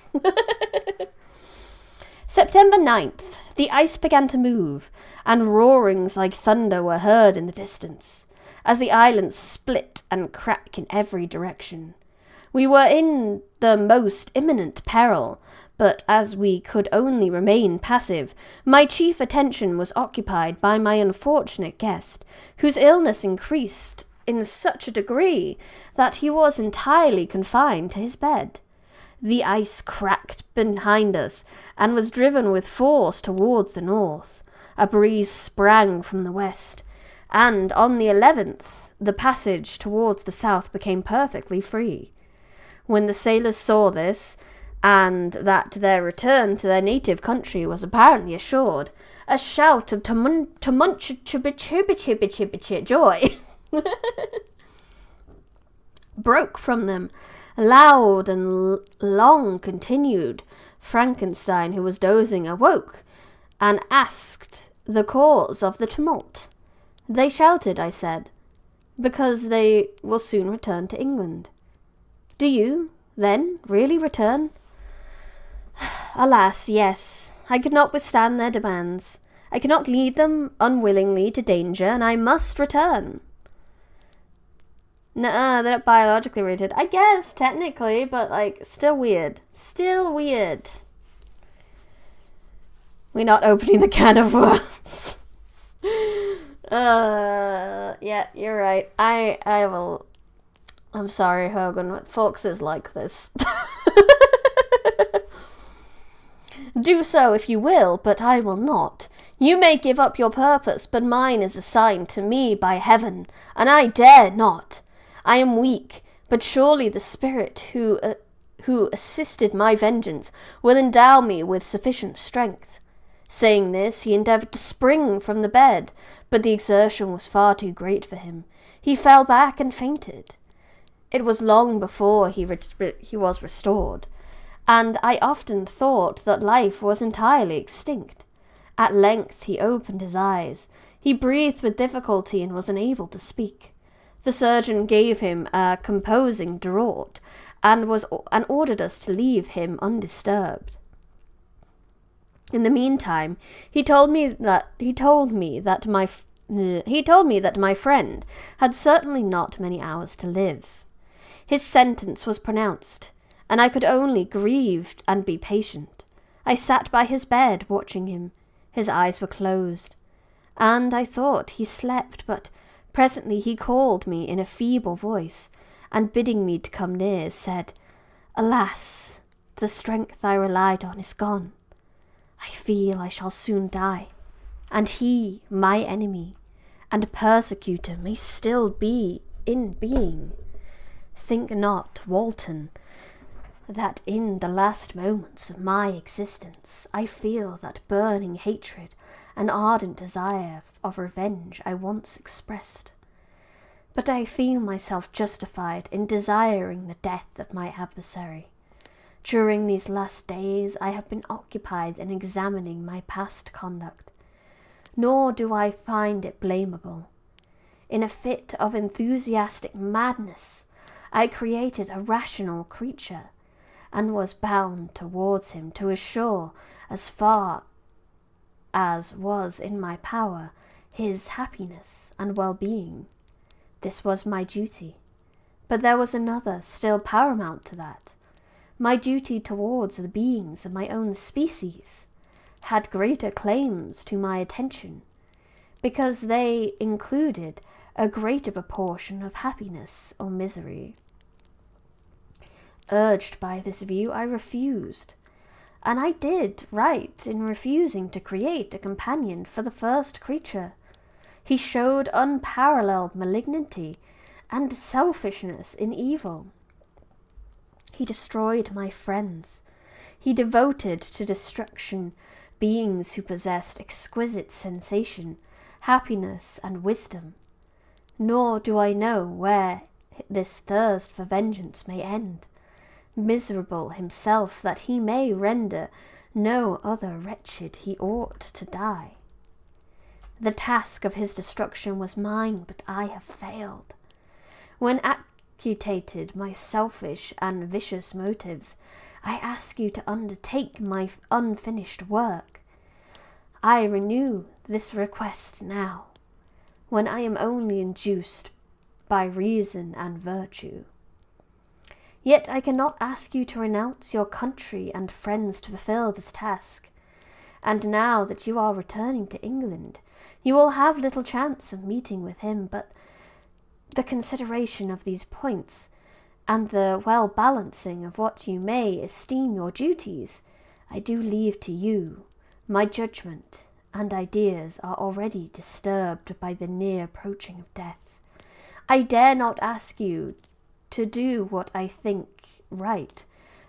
September 9th. The ice began to move, and roarings like thunder were heard in the distance, as the islands split and crack in every direction. We were in the most imminent peril, but as we could only remain passive, my chief attention was occupied by my unfortunate guest, whose illness increased in such a degree that he was entirely confined to his bed. The ice cracked behind us and was driven with force towards the north. A breeze sprang from the west, and on the 11th the passage towards the south became perfectly free. When the sailors saw this, and that their return to their native country was apparently assured, a shout of joy broke from them, loud and long continued. Frankenstein, who was dozing, awoke and asked the cause of the tumult. They shouted, I said, because they will soon return to England. Do you, then, really return? Alas, yes. I could not withstand their demands. I cannot lead them unwillingly to danger, and I must return. Nuh-uh, they're not biologically related. I guess, technically, but, still weird. Still weird. We're not opening the can of worms. Yeah, you're right. I will... I'm sorry, Hogan, but Fox is like this. Do so if you will, but I will not. You may give up your purpose, but mine is assigned to me by heaven, and I dare not. I am weak, but surely the spirit who assisted my vengeance will endow me with sufficient strength. Saying this, he endeavoured to spring from the bed, but the exertion was far too great for him. He fell back and fainted. It was long before he was restored, and I often thought that life was entirely extinct. At length he opened his eyes. He breathed with difficulty and was unable to speak. The surgeon gave him a composing draught and ordered us to leave him undisturbed. In the meantime, he told me that my friend had certainly not many hours to live. His sentence was pronounced, and I could only grieve and be patient. I sat by his bed watching him. His eyes were closed, and I thought he slept, but presently he called me in a feeble voice, and bidding me to come near, said, "Alas, the strength I relied on is gone. I feel I shall soon die, and he, my enemy and persecutor, may still be in being. Think not, Walton, that in the last moments of my existence I feel that burning hatred and ardent desire of revenge I once expressed. But I feel myself justified in desiring the death of my adversary. During these last days I have been occupied in examining my past conduct, nor do I find it blamable. In a fit of enthusiastic madness, I created a rational creature, and was bound towards him to assure, as far as was in my power, his happiness and well-being. This was my duty, but there was another still paramount to that. My duty towards the beings of my own species had greater claims to my attention, because they included a greater proportion of happiness or misery. Urged by this view, I refused, and I did right in refusing to create a companion for the first creature. He showed unparalleled malignity and selfishness in evil. He destroyed my friends. He devoted to destruction beings who possessed exquisite sensation, happiness, and wisdom. Nor do I know where this thirst for vengeance may end. Miserable himself, that he may render no other wretched, he ought to die. The task of his destruction was mine, but I have failed. When actuated my selfish and vicious motives, I ask you to undertake my unfinished work. I renew this request now, when I am only induced by reason and virtue. Yet I cannot ask you to renounce your country and friends to fulfill this task, and now that you are returning to England, you will have little chance of meeting with him, but the consideration of these points, and the well-balancing of what you may esteem your duties, I do leave to you. My judgment and ideas are already disturbed by the near approaching of death. I dare not ask you to do what I think right,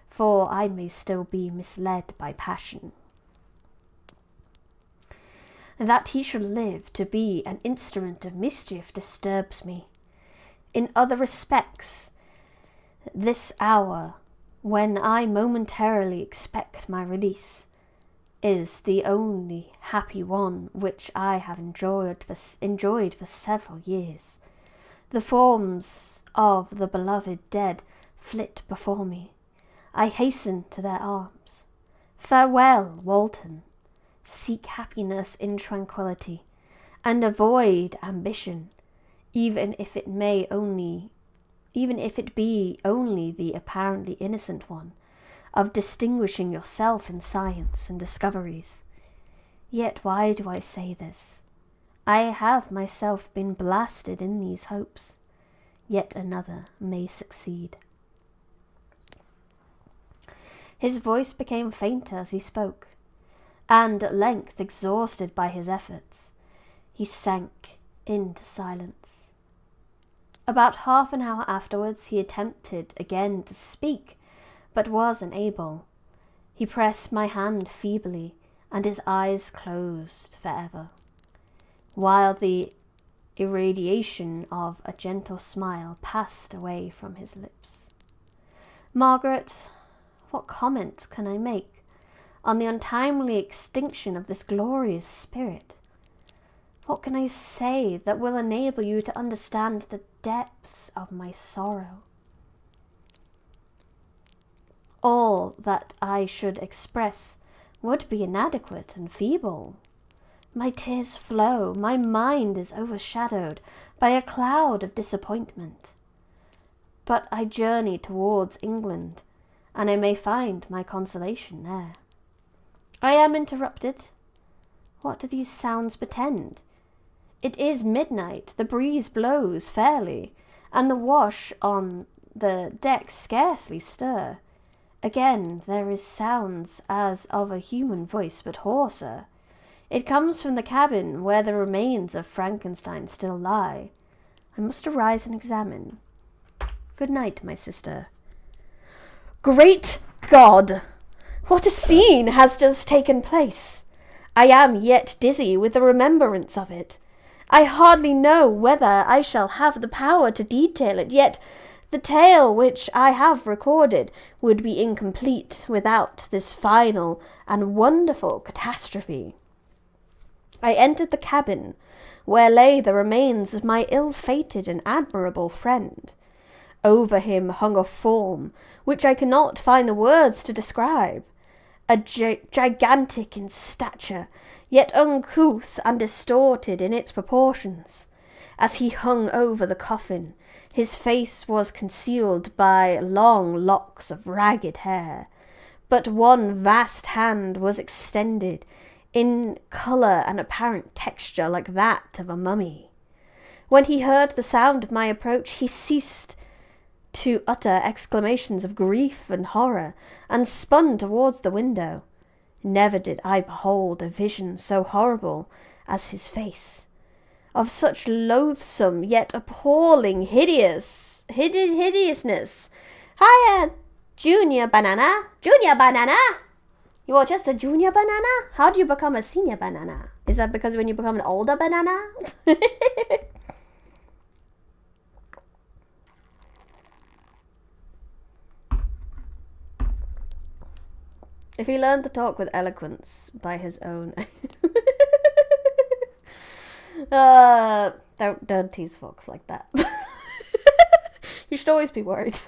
for I may still be misled by passion. That he should live to be an instrument of mischief disturbs me. In other respects, this hour, when I momentarily expect my release, is the only happy one which I have enjoyed for several years. The forms of the beloved dead flit before me. I hasten to their arms. Farewell, Walton. Seek happiness in tranquillity, and avoid ambition, even if it be only the apparently innocent one of distinguishing yourself in science and discoveries. Yet why do I say this? I have myself been blasted in these hopes. Yet another may succeed. His voice became fainter as he spoke, and at length, exhausted by his efforts, he sank into silence. About half an hour afterwards he attempted again to speak, but was unable. He pressed my hand feebly, and his eyes closed forever, while the irradiation of a gentle smile passed away from his lips. Margaret, what comment can I make on the untimely extinction of this glorious spirit? What can I say that will enable you to understand the depths of my sorrow? All that I should express would be inadequate and feeble. My tears flow, my mind is overshadowed by a cloud of disappointment. But I journey towards England, and I may find my consolation there. I am interrupted. What do these sounds portend? It is midnight, the breeze blows fairly, and the wash on the deck scarcely stir. Again there is sounds as of a human voice, but hoarser. It comes from the cabin where the remains of Frankenstein still lie. I must arise and examine. Good night, my sister. Great God! What a scene has just taken place! I am yet dizzy with the remembrance of it. I hardly know whether I shall have the power to detail it, yet the tale which I have recorded would be incomplete without this final and wonderful catastrophe. I entered the cabin, where lay the remains of my ill-fated and admirable friend. Over him hung a form which I cannot find the words to describe, gigantic in stature, yet uncouth and distorted in its proportions. As he hung over the coffin, his face was concealed by long locks of ragged hair, but one vast hand was extended, in colour and apparent texture like that of a mummy. When he heard the sound of my approach, he ceased to utter exclamations of grief and horror, and spun towards the window. Never did I behold a vision so horrible as his face, of such loathsome yet appalling hideousness. Hiya, Junior Banana! Junior Banana! You are just a junior banana? How do you become a senior banana? Is that because when you become an older banana? If he learned to talk with eloquence by his own... don't tease folks like that. You should always be worried.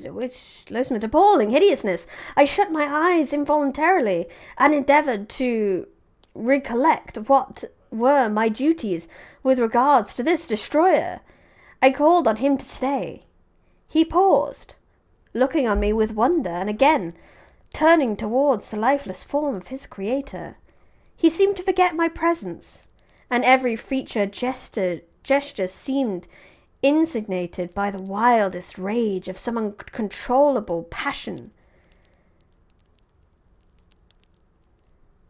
Which loathsome, appalling hideousness. I shut my eyes involuntarily and endeavoured to recollect what were my duties with regards to this destroyer. I called on him to stay. He paused, looking on me with wonder, and again turning towards the lifeless form of his creator. He seemed to forget my presence, and every feature gesture seemed insignated by the wildest rage of some uncontrollable passion.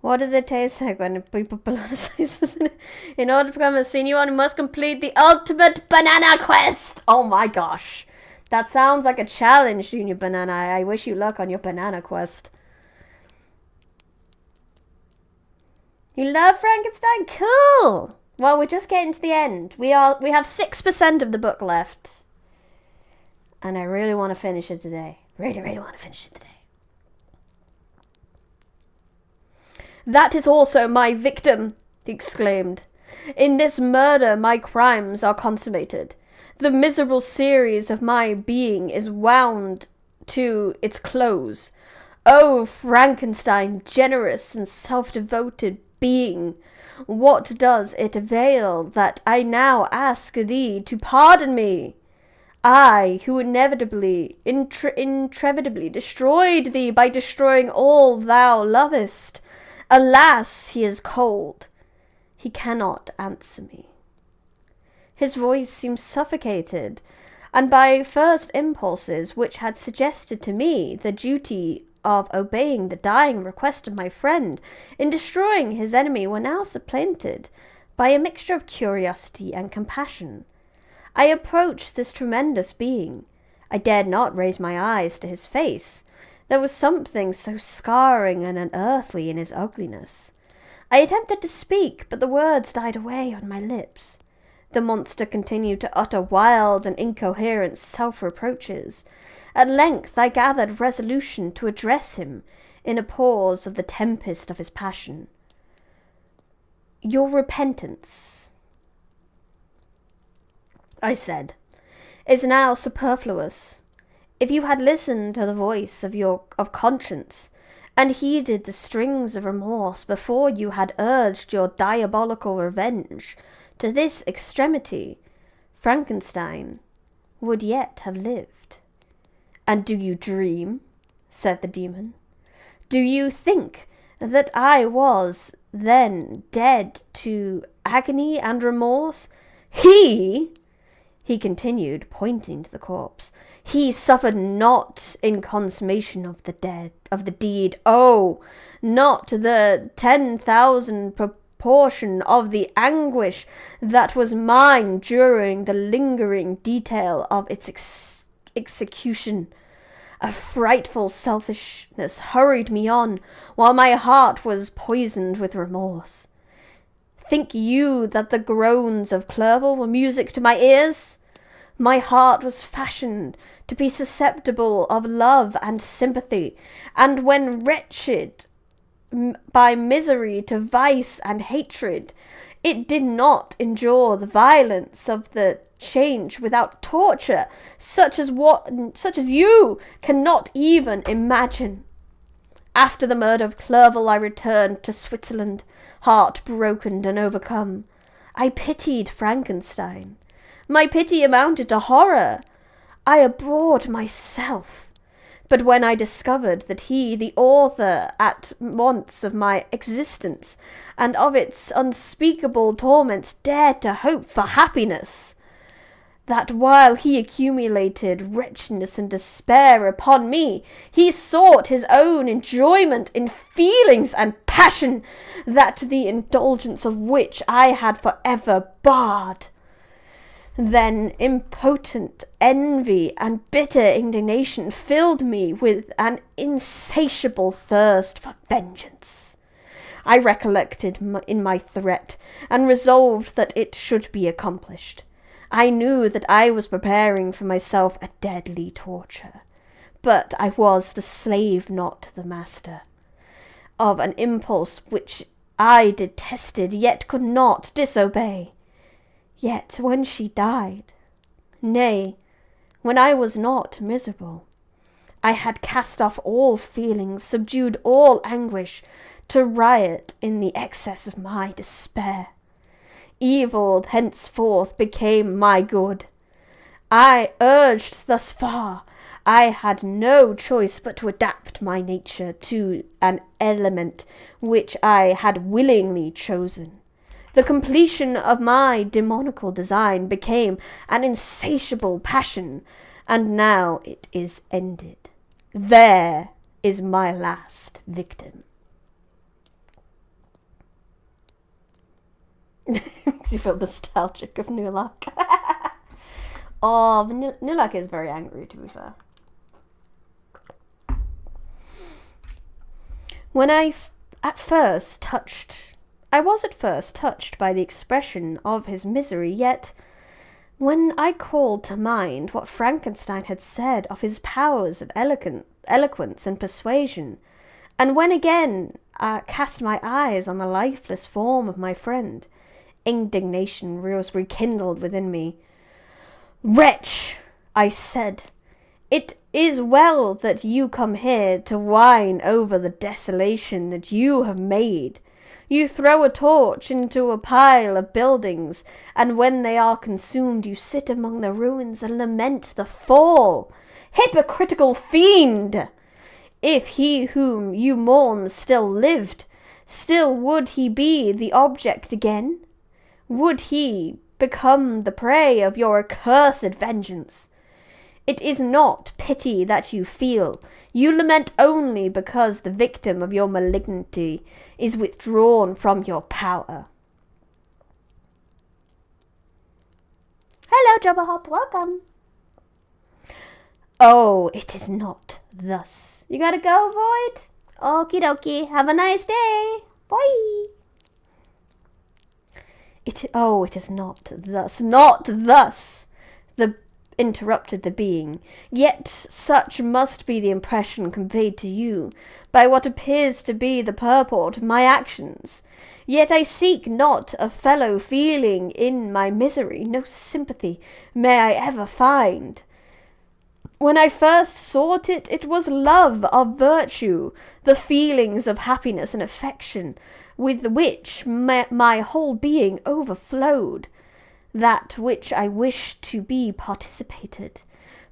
What does it taste like when people bananicize it? In order to become a senior one, you must complete the ultimate banana quest! Oh my gosh. That sounds like a challenge, Junior Banana. I wish you luck on your banana quest. You love Frankenstein? Cool! Well, we're just getting to the end. We have 6% of the book left. And I really want to finish it today. Really want to finish it today. That is also my victim, he exclaimed. In this murder my crimes are consummated. The miserable series of my being is wound to its close. Oh, Frankenstein, generous and self-devoted being, what does it avail that I now ask thee to pardon me? I, who inevitably, intrevitably destroyed thee by destroying all thou lovest. Alas, he is cold. He cannot answer me. His voice seemed suffocated, and by first impulses which had suggested to me the duty of obeying the dying request of my friend in destroying his enemy were now supplanted by a mixture of curiosity and compassion. I approached this tremendous being. I dared not raise my eyes to his face. There was something so scarring and unearthly in his ugliness. I attempted to speak, but the words died away on my lips. The monster continued to utter wild and incoherent self-reproaches. At length I gathered resolution to address him in a pause of the tempest of his passion. "Your repentance," I said, "is now superfluous. If you had listened to the voice of conscience, and heeded the strings of remorse before you had urged your diabolical revenge to this extremity, Frankenstein would yet have lived." "And do you dream?" said the demon. "Do you think that I was then dead to agony and remorse? He continued, pointing to the corpse, "he suffered not in consummation of the deed. Oh, not the 10,000 proportion of the anguish that was mine during the lingering detail of its execution. A frightful selfishness hurried me on, while my heart was poisoned with remorse. Think you that the groans of Clerval were music to my ears? My heart was fashioned to be susceptible of love and sympathy, and when wretched by misery to vice and hatred, it did not endure the violence of the change without torture, such as you cannot even imagine. After the murder of Clerval, I returned to Switzerland, heart-broken and overcome. I pitied Frankenstein. My pity amounted to horror. I abhorred myself. But when I discovered that he, the author at once of my existence and of its unspeakable torments, dared to hope for happiness, that while he accumulated wretchedness and despair upon me, he sought his own enjoyment in feelings and passion, that the indulgence of which I had forever barred, then impotent envy and bitter indignation filled me with an insatiable thirst for vengeance. I recollected in my threat, and resolved that it should be accomplished. I knew that I was preparing for myself a deadly torture, but I was the slave, not the master, of an impulse which I detested, yet could not disobey. Yet when she died, nay, when I was not miserable, I had cast off all feelings, subdued all anguish, to riot in the excess of my despair. Evil henceforth became my good. I urged thus far, I had no choice but to adapt my nature to an element which I had willingly chosen. The completion of my demoniacal design became an insatiable passion, and now it is ended. There is my last victim. Makes you feel nostalgic of Nulak. Oh, Nulak is very angry, to be fair. When I was at first touched by the expression of his misery, yet when I called to mind what Frankenstein had said of his powers of eloquence and persuasion, and when again cast my eyes on the lifeless form of my friend, indignation was rekindled within me. "Wretch," I said, "it is well that you come here to whine over the desolation that you have made. You throw a torch into a pile of buildings, and when they are consumed, you sit among the ruins and lament the fall. Hypocritical fiend! If he whom you mourn still lived, still would he be the object again? Would he become the prey of your accursed vengeance. It is not pity that you feel. You lament only because the victim of your malignity is withdrawn from your power. Hello, Jabberhop, welcome. Oh, it is not thus. You gotta go, Void? Okie dokie, have a nice day. Bye. It is not thus, interrupted the being. Yet such must be the impression conveyed to you by what appears to be the purport of my actions. Yet I seek not a fellow feeling in my misery, no sympathy may I ever find. When I first sought it, it was love of virtue, the feelings of happiness and affection, with which my whole being overflowed, that which I wished to be participated.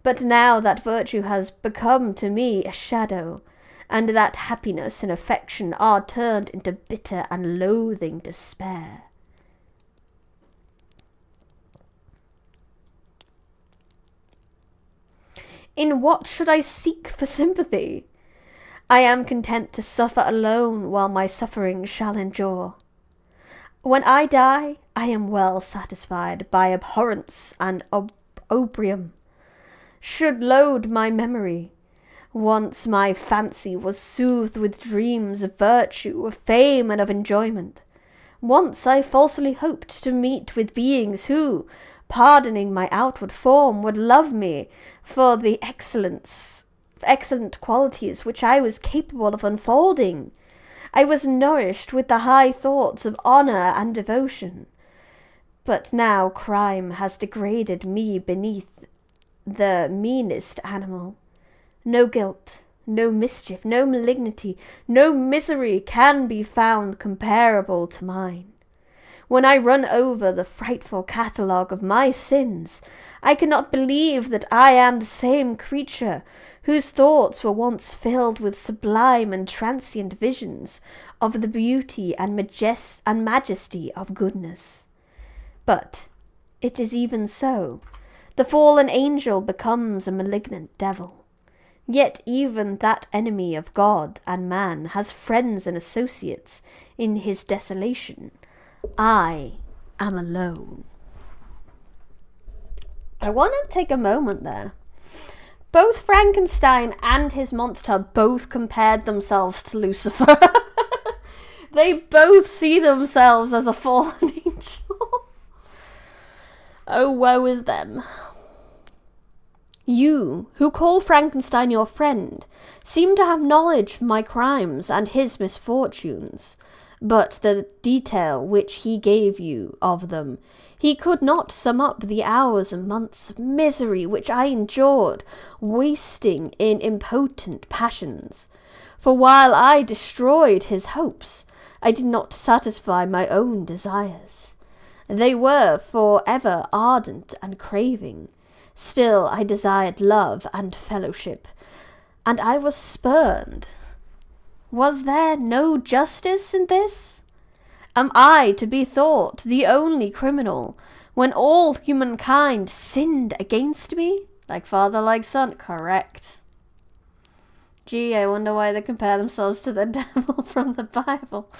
But now that virtue has become to me a shadow, and that happiness and affection are turned into bitter and loathing despair. In what should I seek for sympathy? I am content to suffer alone while my suffering shall endure. When I die, I am well satisfied by abhorrence and opprobrium. Should load my memory. Once my fancy was soothed with dreams of virtue, of fame, and of enjoyment. Once I falsely hoped to meet with beings who, pardoning my outward form, would love me for the excellent qualities which I was capable of unfolding. I was nourished with the high thoughts of honour and devotion. But now crime has degraded me beneath the meanest animal. No guilt, no mischief, no malignity, no misery can be found comparable to mine. When I run over the frightful catalogue of my sins, I cannot believe that I am the same creature whose thoughts were once filled with sublime and transient visions of the beauty and majesty of goodness. But it is even so. The fallen angel becomes a malignant devil. Yet even that enemy of God and man has friends and associates in his desolation. I am alone. I want to take a moment there. Both Frankenstein and his monster both compared themselves to Lucifer. They both see themselves as a fallen angel. Oh, woe is them. You, who call Frankenstein your friend, seem to have knowledge of my crimes and his misfortunes, but the detail which he gave you of them, he could not sum up the hours and months of misery which I endured, wasting in impotent passions. For while I destroyed his hopes, I did not satisfy my own desires. They were for ever ardent and craving. Still I desired love and fellowship, and I was spurned. Was there no justice in this? Am I to be thought the only criminal, when all humankind sinned against me? Like father, like son? Correct. Gee, I wonder why they compare themselves to the devil from the Bible.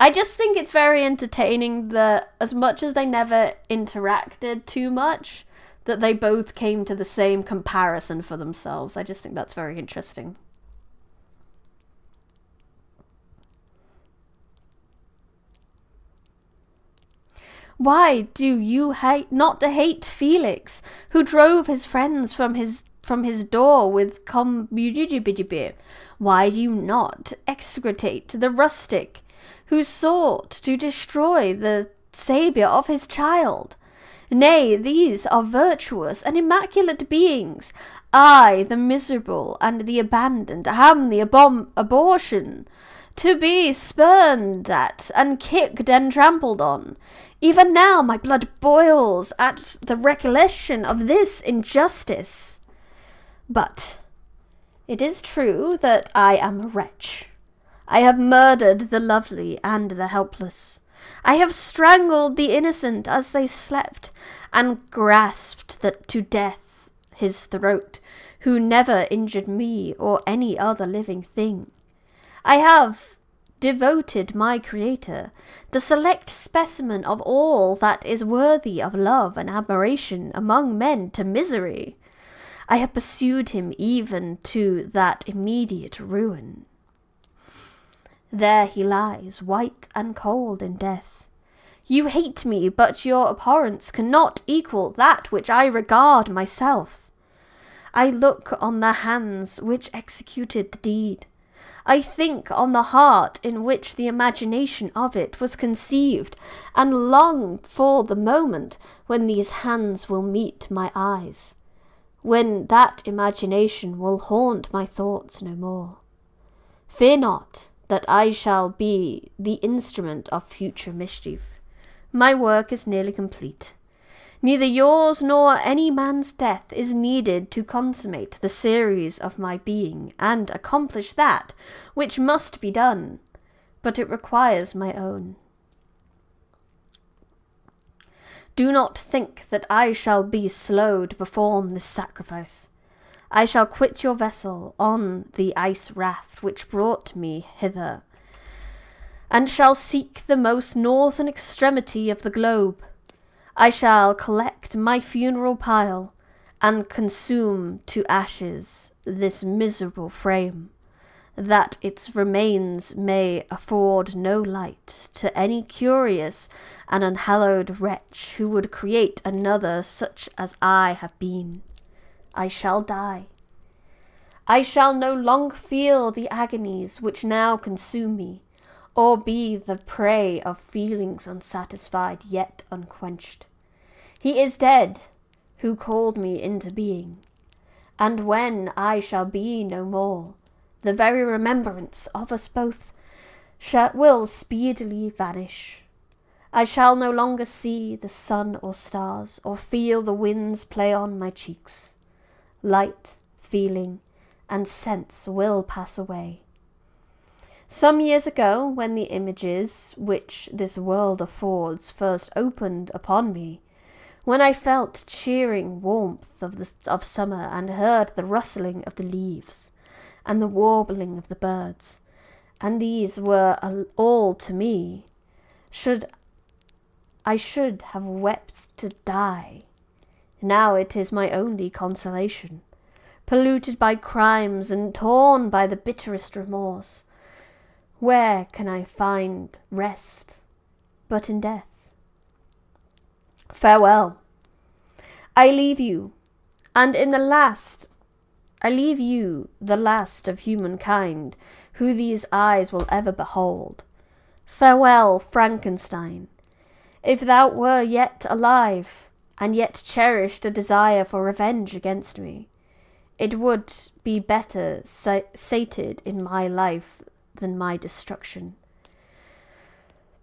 I just think it's very entertaining that as much as they never interacted too much, that they both came to the same comparison for themselves. I just think that's very interesting. Why do you not hate Felix, who drove his friends from his door with Why do you not execrate the rustic, who sought to destroy the saviour of his child? Nay, these are virtuous and immaculate beings. I, the miserable and the abandoned, am the abortion, to be spurned at and kicked and trampled on. Even now my blood boils at the recollection of this injustice. But it is true that I am a wretch. I have murdered the lovely and the helpless. I have strangled the innocent as they slept, and grasped to death his throat, who never injured me or any other living thing. I have devoted my Creator, the select specimen of all that is worthy of love and admiration among men, to misery. I have pursued him even to that immediate ruin. There he lies, white and cold in death. You hate me, but your abhorrence cannot equal that which I regard myself. I look on the hands which executed the deed. I think on the heart in which the imagination of it was conceived, and long for the moment when these hands will meet my eyes, when that imagination will haunt my thoughts no more. Fear not that I shall be the instrument of future mischief. My work is nearly complete. Neither yours nor any man's death is needed to consummate the series of my being and accomplish that which must be done, but it requires my own. Do not think that I shall be slow to perform this sacrifice. I shall quit your vessel on the ice raft which brought me hither, and shall seek the most northern extremity of the globe. I shall collect my funeral pile, and consume to ashes this miserable frame, that its remains may afford no light to any curious and unhallowed wretch who would create another such as I have been. I shall die. I shall no longer feel the agonies which now consume me, or be the prey of feelings unsatisfied yet unquenched. He is dead who called me into being, and when I shall be no more, the very remembrance of us both will speedily vanish. I shall no longer see the sun or stars, or feel the winds play on my cheeks. Light, feeling, and sense will pass away. Some years ago, when the images which this world affords first opened upon me, when I felt cheering warmth of summer, and heard the rustling of the leaves, and the warbling of the birds, and these were all to me, I should have wept to die. Now it is my only consolation. Polluted by crimes and torn by the bitterest remorse, where can I find rest but in death? Farewell. I leave you the last of humankind, who these eyes will ever behold. Farewell, Frankenstein. If thou were yet alive, and yet cherished a desire for revenge against me, it would be better sated in my life than my destruction.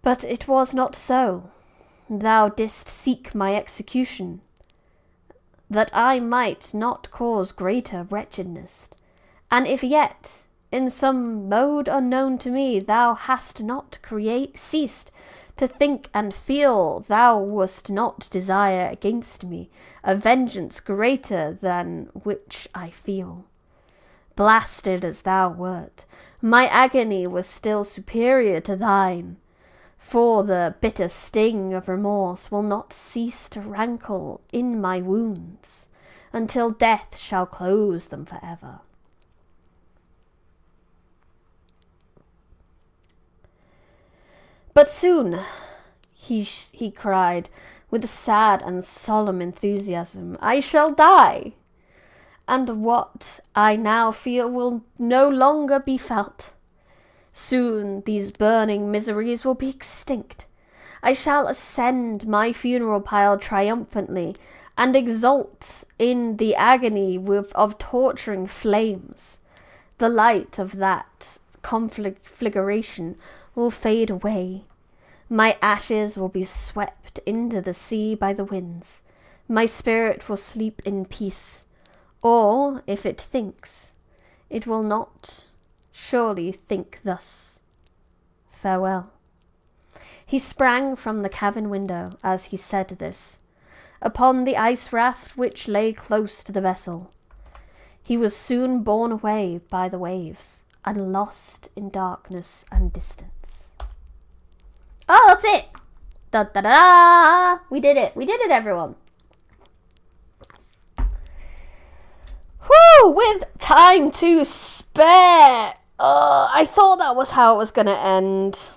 But it was not so. Thou didst seek my execution, that I might not cause greater wretchedness. And if yet, in some mode unknown to me, thou hast not ceased to think and feel, thou wouldst not desire against me a vengeance greater than which I feel. Blasted as thou wert, my agony was still superior to thine, for the bitter sting of remorse will not cease to rankle in my wounds until death shall close them forever. But soon, he cried with a sad and solemn enthusiasm, I shall die, and what I now feel will no longer be felt. Soon these burning miseries will be extinct. I shall ascend my funeral pile triumphantly, and exult in the agony of torturing flames. The light of that conflagration will fade away. My ashes will be swept into the sea by the winds. My spirit will sleep in peace. Or, if it thinks, it will not surely think thus. Farewell. He sprang from the cabin window as he said this, upon the ice raft which lay close to the vessel. He was soon borne away by the waves and lost in darkness and distance. Oh, that's it! Da da da da! We did it! We did it, everyone! Whew! With time to spare! I thought that was how it was going to end.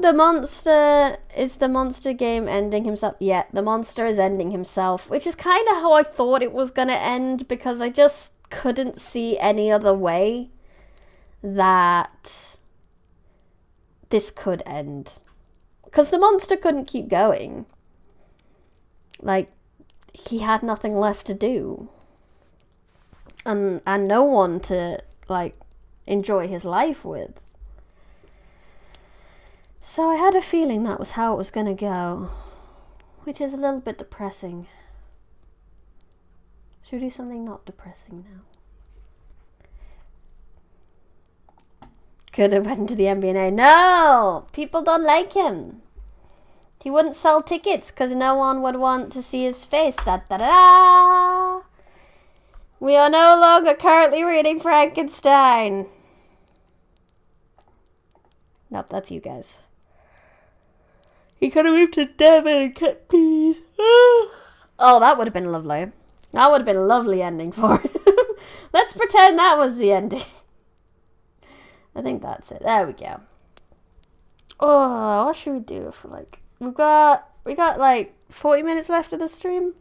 The monster... Is the monster game ending himself? Yeah, the monster is ending himself, which is kind of how I thought it was going to end, because I just couldn't see any other way that this could end. Because the monster couldn't keep going. Like, he had nothing left to do. And no one to, like, enjoy his life with. So I had a feeling that was how it was going to go. Which is a little bit depressing. Should we do something not depressing now? Could have went to the MBNA. No! People don't like him. He wouldn't sell tickets because no one would want to see his face. Da da da! We are no longer currently reading Frankenstein. Nope, that's you guys. He could have moved to Devon and kept peace. Oh, that would have been lovely. That would have been a lovely ending for him. Let's pretend that was the ending. I think that's it. There we go. Oh, what should we do for like... We got like 40 minutes left of the stream.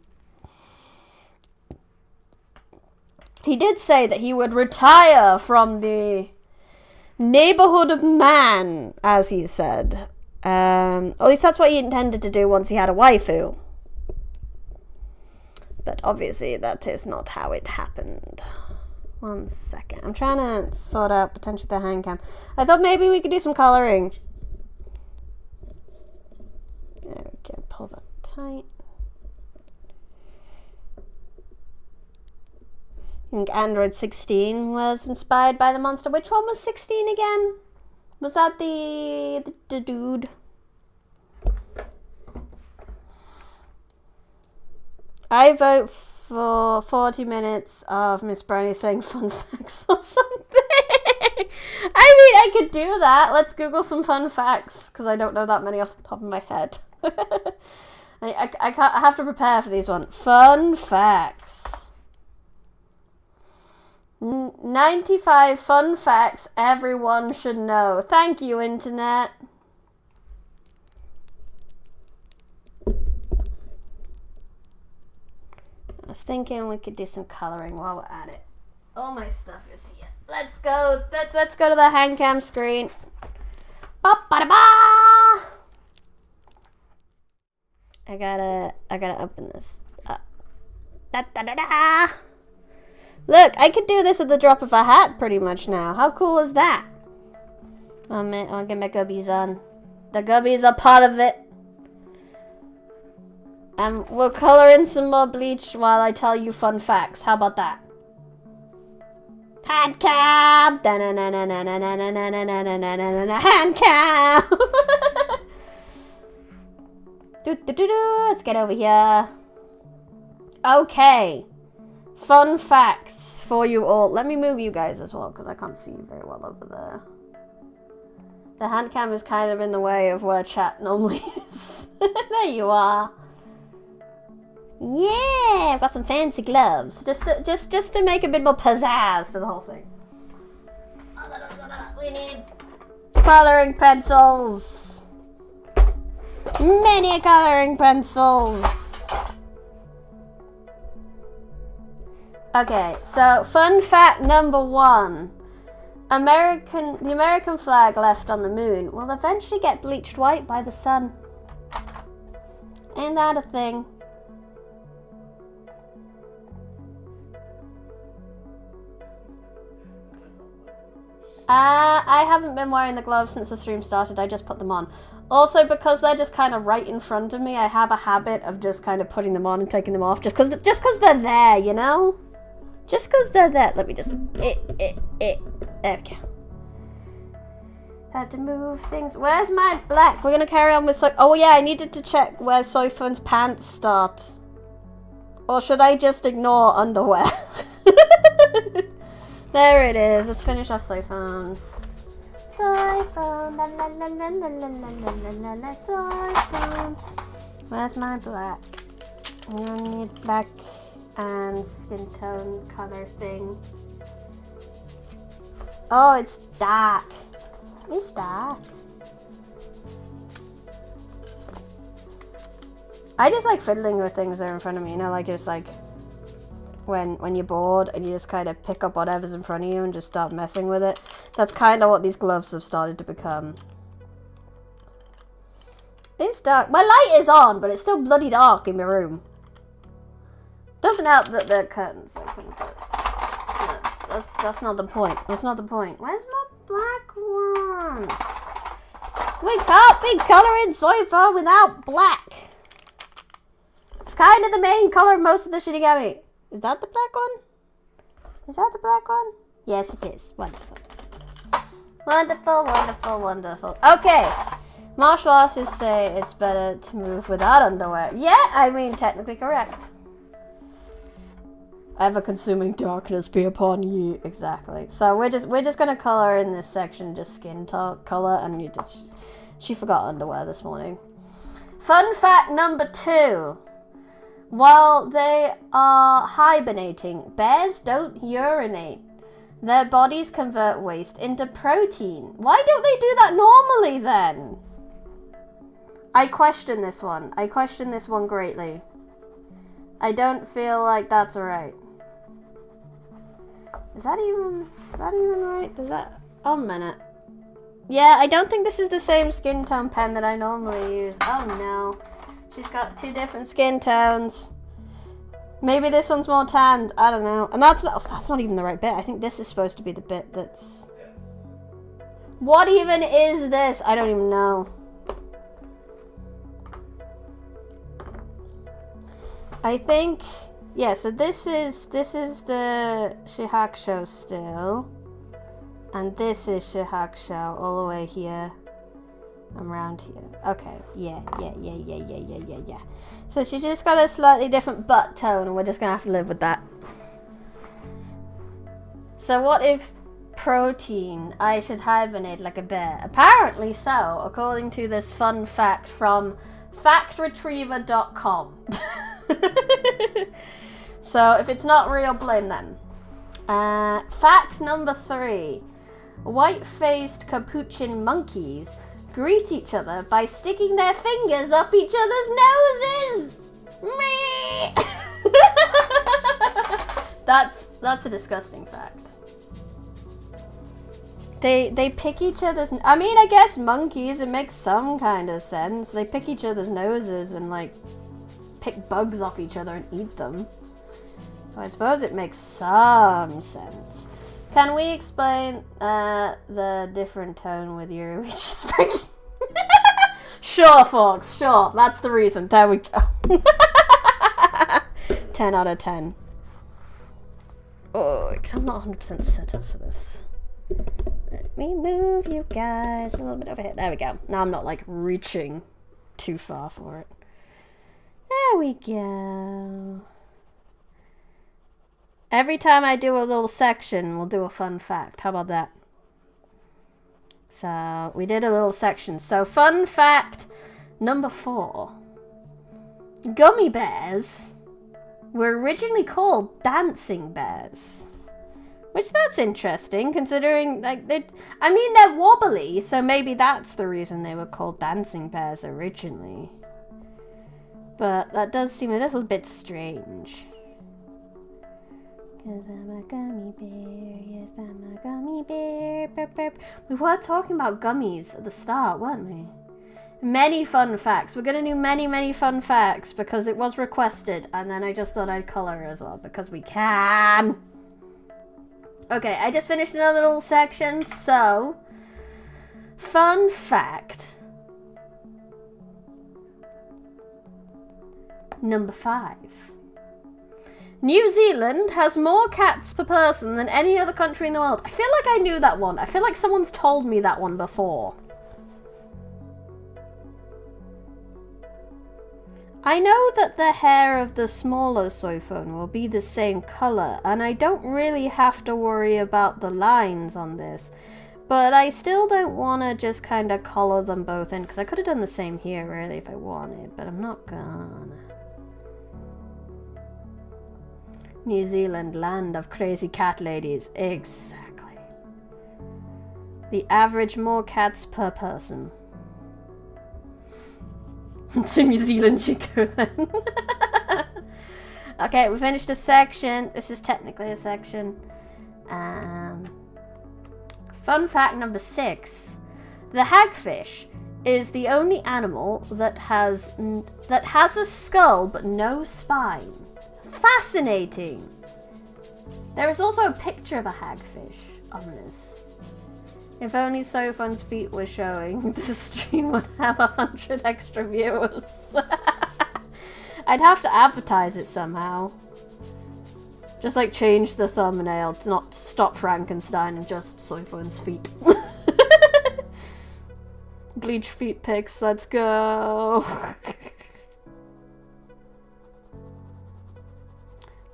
He did say that he would retire from the neighborhood of man, as he said. At least that's what he intended to do once he had a waifu. But obviously that is not how it happened. 1 second. I'm trying to sort out potentially the hand cam. I thought maybe we could do some coloring. There we go. Pull that tight. I think Android 16 was inspired by the monster. Which one was 16 again? Was that the dude? I vote for 40 minutes of Miss Brownie saying fun facts or something. I mean, I could do that. Let's Google some fun facts, because I don't know that many off the top of my head. I have to prepare for these ones. Fun facts. 95 fun facts everyone should know. Thank you, Internet. I was thinking we could do some coloring while we're at it. All my stuff is here. Let's go. Let's go to the hand cam screen. Ba-ba-da-ba! I gotta open this up. Da-da-da-da! Look, I could do this at the drop of a hat pretty much now. How cool is that? Oh man, I'll get my gubbies on. The gubbies are part of it. And we'll color in some more bleach while I tell you fun facts. How about that? Hand cam! Hand cam! Let's get over here. Okay. Fun facts for you all. Let me move you guys as well, because I can't see you very well over there. The hand cam is kind of in the way of where chat normally is. There you are. Yeah, I've got some fancy gloves. Just to make a bit more pizzazz to the whole thing. We need coloring pencils. Many coloring pencils. Okay, so fun fact number 1. The American flag left on the moon will eventually get bleached white by the sun. Ain't that a thing? I haven't been wearing the gloves since the stream started. I just put them on. Also, because they're just kind of right in front of me, I have a habit of just kind of putting them on and taking them off just because they're there, you know? Just because they're there. Let me just... There we go. Had to move things. Where's my black? We're gonna carry on with oh yeah, I needed to check where Soifun's pants start. Or should I just ignore underwear? There it is. Let's finish off Soifun. Soifun, la la la la la la la la la la Soifun. Where's my black? I'm gonna need black and skin tone color thing. Oh, it's dark. It's dark. I just like fiddling with things that are in front of me, you know, like it's like when you're bored and you just kind of pick up whatever's in front of you and just start messing with it. That's kind of what these gloves have started to become. It's dark. My light is on, but it's still bloody dark in my room. Doesn't help that the curtains open, but that's not the point. That's not the point. Where's my black one? We can't be colouring Soifun without black. It's kind of the main colour of most of the Shinigami. Is that the black one? Is that the black one? Yes, it is. Wonderful. Wonderful, wonderful, wonderful. Okay. Martial artists say it's better to move without underwear. Yeah, I mean, technically correct. Ever consuming darkness be upon you. Exactly. So we're just gonna color in this section just skin color, and she forgot underwear this morning. Fun fact number 2. While they are hibernating, bears don't urinate. Their bodies convert waste into protein. Why don't they do that normally then? I question this one. I question this one greatly. I don't feel like that's right. Is that even right? Does that... Oh, a minute. Yeah, I don't think this is the same skin tone pen that I normally use. Oh, no. She's got 2 different skin tones. Maybe this one's more tanned. I don't know. And that's not even the right bit. I think this is supposed to be the bit that's... What even is this? I don't even know. I think... Yeah, so this is the Shihakusho still. And this is Shihakusho all the way here. I'm around here. Okay, yeah. So she's just got a slightly different butt tone, and we're just gonna have to live with that. So what if protein, I should hibernate like a bear? Apparently so, according to this fun fact from factretriever.com. So if it's not real, blame them. Fact number 3. White-faced capuchin monkeys greet each other by sticking their fingers up each other's noses. That's a disgusting fact. They pick each other's... I mean, I guess monkeys, it makes some kind of sense. They pick each other's noses and, like, pick bugs off each other and eat them. So I suppose it makes some sense. Can we explain the different tone with your speaking? Sure, folks, sure. That's the reason. There we go. 10 out of 10. Oh, because I'm not 100% set up for this. Let me move you guys a little bit over here. There we go. Now I'm not, like, reaching too far for it. There we go. Every time I do a little section, we'll do a fun fact. How about that? So, we did a little section. So, fun fact number 4. Gummy bears were originally called dancing bears. Which, that's interesting, considering, like, they're wobbly, so maybe that's the reason they were called dancing bears originally. But that does seem a little bit strange. 'Cause I'm a gummy bear, yes, I'm a gummy bear. Burp, burp. We were talking about gummies at the start, weren't we? Many fun facts. We're going to do many fun facts because it was requested, and then I just thought I'd colour as well because we can. Okay, I just finished another little section, so... Fun fact. Number 5. New Zealand has more cats per person than any other country in the world. I feel like I knew that one. I feel like someone's told me that one before. I know that the hair of the smaller sophon will be the same colour, and I don't really have to worry about the lines on this. But I still don't want to just kind of colour them both in, because I could have done the same here, really, if I wanted, but I'm not gonna. New Zealand, land of crazy cat ladies. Exactly. The average more cats per person. To New Zealand you go then. Okay, we finished a section. This is technically a section. Fun fact number 6. The hagfish is the only animal that has a skull but no spine. Fascinating! There is also a picture of a hagfish on this. If only Sophon's feet were showing, the stream would have 100 extra viewers. I'd have to advertise it somehow. Just like change the thumbnail to not Stop Frankenstein and just Sophon's feet. Bleach feet pics, let's go.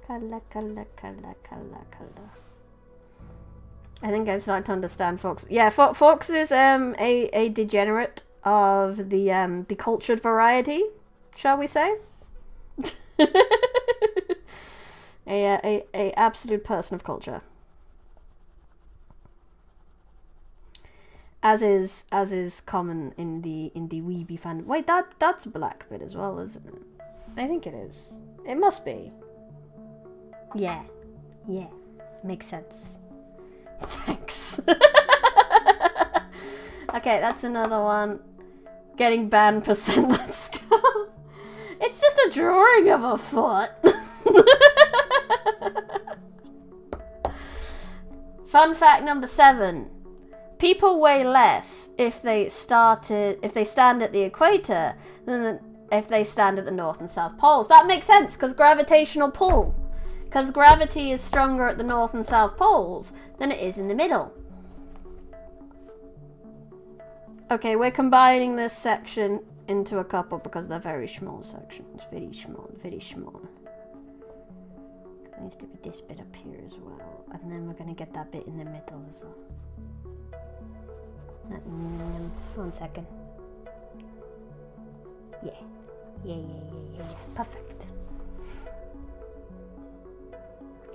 Colour. I think I'm starting to understand Fox. Yeah, Fox is a degenerate of the cultured variety, shall we say? a absolute person of culture. As is common in the weeby fandom. Wait, that's a black bit as well, isn't it? I think it is. It must be. Yeah, makes sense. Thanks. Okay, that's another one. Getting banned for St. Let's go. It's just a drawing of a foot. Fun fact number 7. People weigh less if they stand at the equator than if they stand at the North and South poles. That makes sense, because gravitational pull. Because gravity is stronger at the North and South poles than it is in the middle. Okay, we're combining this section into a couple because they're very small sections. Very small, very small. There needs to be this bit up here as well. And then we're going to get that bit in the middle as well. 1 second. Yeah. Perfect.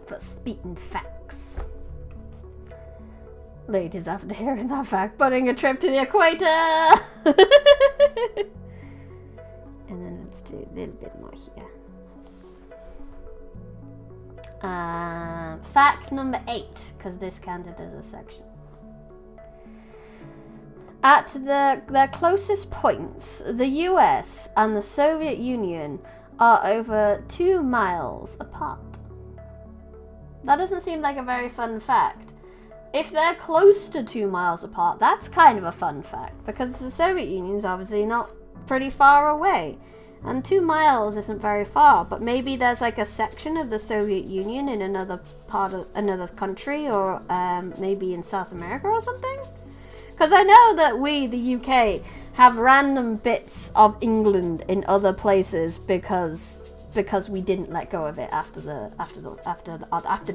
For speaking facts. Ladies, after hearing that fact, putting a trip to the equator! And then let's do a little bit more here. Fact number 8, because this counted as a section. At their closest points, the US and the Soviet Union are over 2 miles apart. That doesn't seem like a very fun fact. If they're close to 2 miles apart, that's kind of a fun fact, because the Soviet Union's obviously not pretty far away. And 2 miles isn't very far, but maybe there's like a section of the Soviet Union in another part of another country, or maybe in South America or something? Because I know that we, the UK, have random bits of England in other places because we didn't let go of it after the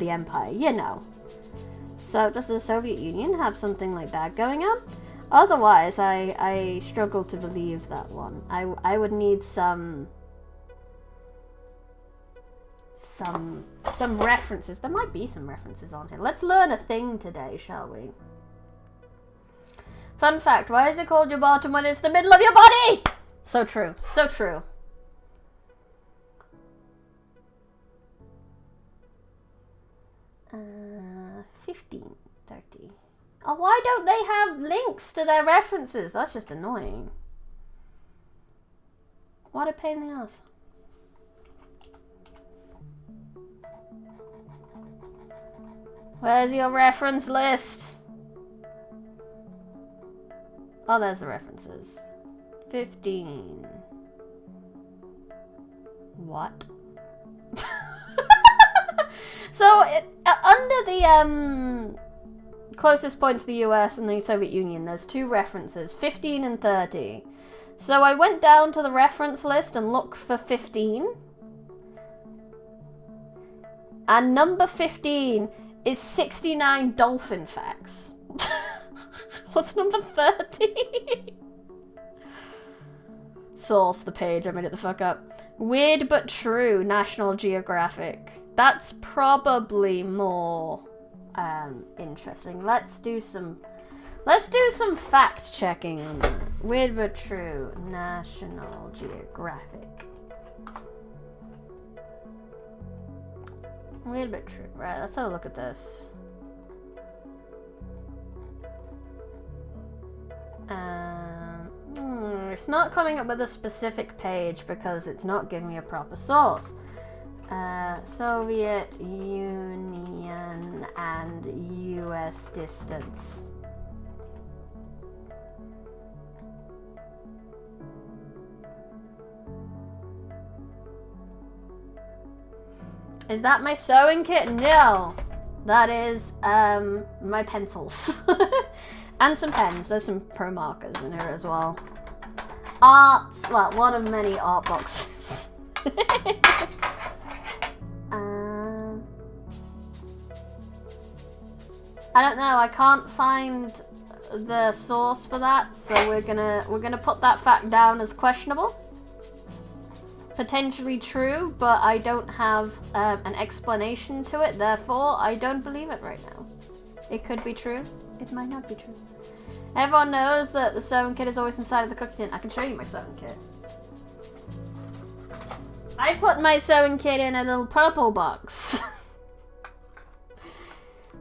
Empire, you know. So does the Soviet Union have something like that going on? Otherwise, I struggle to believe that one. I would need some references. There might be some references on here. Let's learn a thing today, shall we? Fun fact, why is it called your bottom when it's the middle of your body? So true, so true. Uh, 15:30. Oh, why don't they have links to their references? That's just annoying. What a pain in the ass. Where's your reference list? Oh, there's the references. 15. What? So, under the closest point to the US and the Soviet Union, there's two references, 15 and 30. So I went down to the reference list and looked for 15. And number 15 is 69 dolphin facts. What's number 30? Source, the page, I made it the fuck up. Weird but true, National Geographic. That's probably more interesting. Let's do some fact checking on that. Weird but true, National Geographic. Weird but true. Right, let's have a look at this. It's not coming up with a specific page because it's not giving me a proper source. Soviet Union and US distance. Is that my sewing kit? No. That is my pencils. And some pens. There's some pro markers in here as well. Art, well, one of many art boxes. I don't know, I can't find the source for that, so we're gonna put that fact down as questionable. Potentially true, but I don't have an explanation to it, therefore I don't believe it right now. It could be true, it might not be true. Everyone knows that the sewing kit is always inside of the cookie tin. I can show you my sewing kit. I put my sewing kit in a little purple box.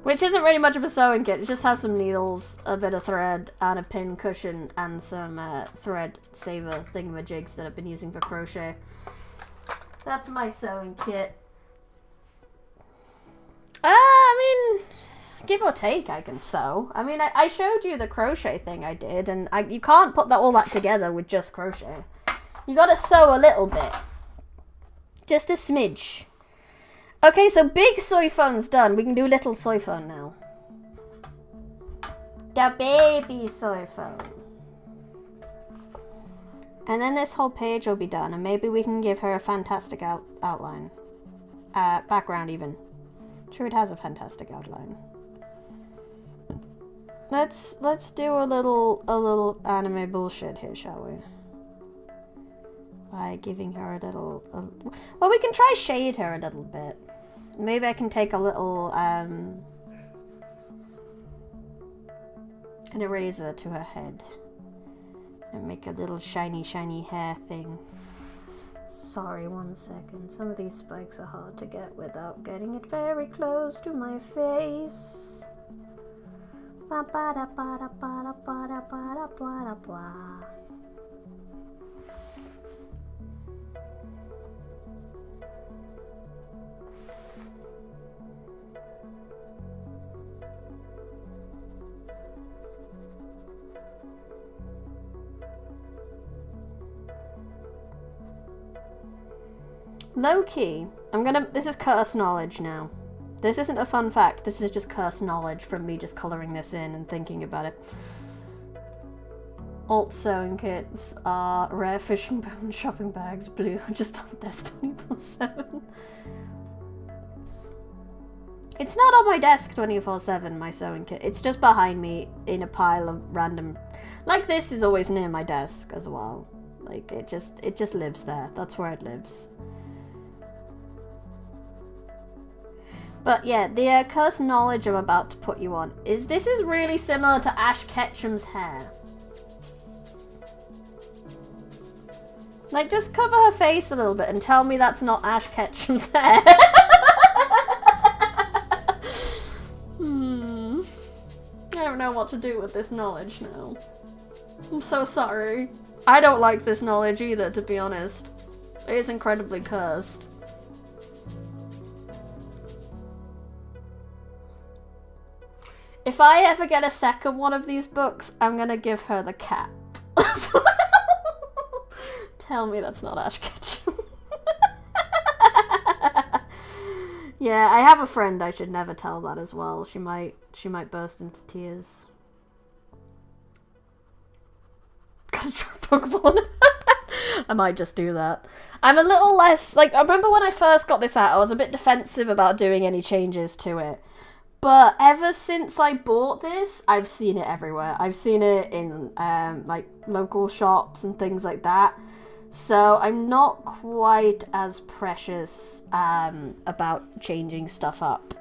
Which isn't really much of a sewing kit, it just has some needles, a bit of thread, and a pin cushion, and some thread saver thingamajigs that I've been using for crochet. That's my sewing kit. I mean, give or take, I can sew. I mean, I showed you the crochet thing I did, and you can't put all that together with just crochet. You gotta sew a little bit. Just a smidge. Okay, so big soy phone's done. We can do little soy phone now. The baby soy phone. And then this whole page will be done, and maybe we can give her a fantastic outline. Background even. Sure, it has a fantastic outline. Let's do a little anime bullshit here, shall we? By giving her a little... well, we can try shade her a little bit. Maybe I can take a little, an eraser to her head. And make a little shiny hair thing. Sorry, 1 second. Some of these spikes are hard to get without getting it very close to my face. Low key, this is curse knowledge now. This isn't a fun fact, this is just curse knowledge from me just colouring this in and thinking about it. Alt sewing kits are rare fishing bone shopping bags, blue, just on desk 24/7. It's not on my desk 24/7, my sewing kit. It's just behind me in a pile of random... Like this is always near my desk as well. Like it just lives there. That's where it lives. But yeah, the cursed knowledge I'm about to put you on is this is really similar to Ash Ketchum's hair. Like, just cover her face a little bit and tell me that's not Ash Ketchum's hair. I don't know what to do with this knowledge now. I'm so sorry. I don't like this knowledge either, to be honest. It is incredibly cursed. If I ever get a second one of these books, I'm gonna give her the cap. Tell me that's not Ash Ketchum. Yeah, I have a friend I should never tell that as well. She might burst into tears. Gotta try Pokeball. I might just do that. I'm a little less, like, I remember when I first got this out, I was a bit defensive about doing any changes to it. But ever since I bought this, I've seen it everywhere. I've seen it in, like, local shops and things like that. So I'm not quite as precious about changing stuff up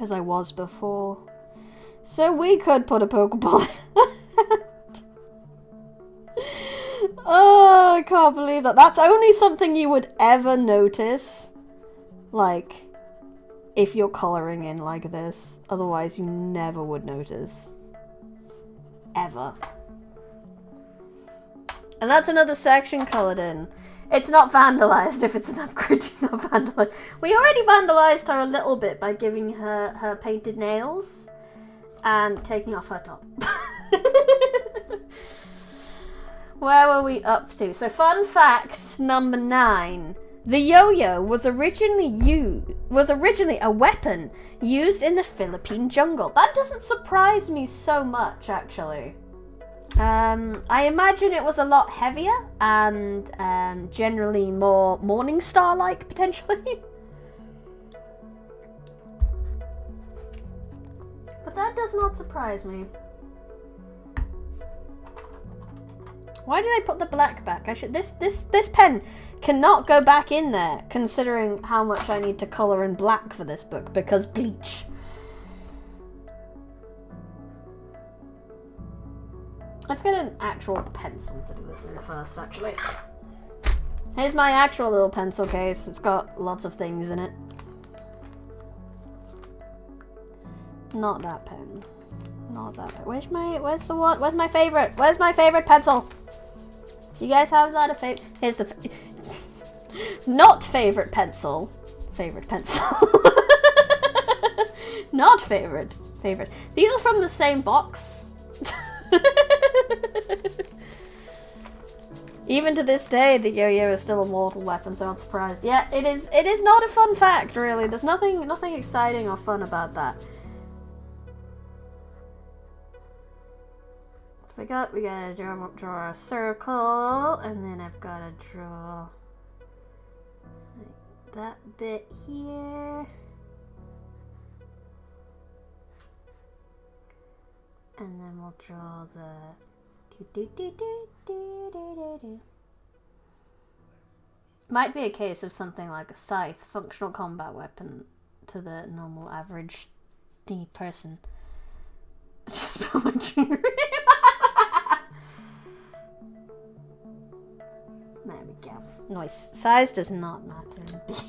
as I was before. So we could put a Pokeball in it. Oh, I can't believe that. That's only something you would ever notice, like, if you're colouring in like this. Otherwise, you never would notice. Ever. And that's another section coloured in. It's not vandalised if it's an upgrade, you're not vandalised. We already vandalised her a little bit by giving her her painted nails and taking off her top. Where were we up to? So fun fact number 9. The yo-yo was originally a weapon used in the Philippine jungle. That doesn't surprise me so much, actually. I imagine it was a lot heavier and generally more Morning Star-like, potentially. But that does not surprise me. Why did I put the black back? I should. This pen cannot go back in there, considering how much I need to colour in black for this book, because bleach. Let's get an actual pencil to do this in first, actually. Here's my actual little pencil case. It's got lots of things in it. Not that pen. Not that pen. Where's my favorite? Where's my favorite pencil? You guys have that a favorite? Here's the not favorite pencil. Favorite pencil. Not favorite. Favorite. These are from the same box. Even to this day, the yo-yo is still a mortal weapon, so I'm surprised. Yeah, it is not a fun fact, really. There's nothing exciting or fun about that. So we gotta draw a circle, and then I've gotta draw like that bit here. And then we'll draw the Might be a case of something like a scythe, functional combat weapon to the normal average person. I just spelled my jewelry. There we go. Nice. Size does not matter indeed.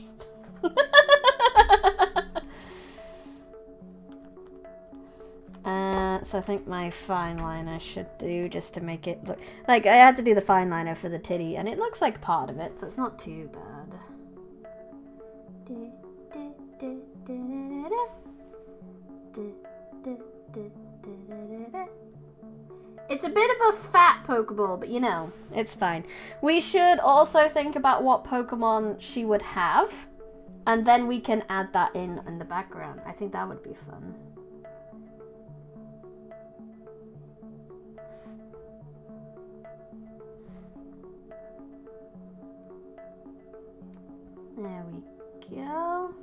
So I think my fine liner should do, just to make it look like I had to do the fine liner for the titty, and it looks like part of it, so it's not too bad. It's a bit of a fat Pokeball, but you know, it's fine. We should also think about what Pokemon she would have, and then we can add that in the background. I think that would be fun. There we go.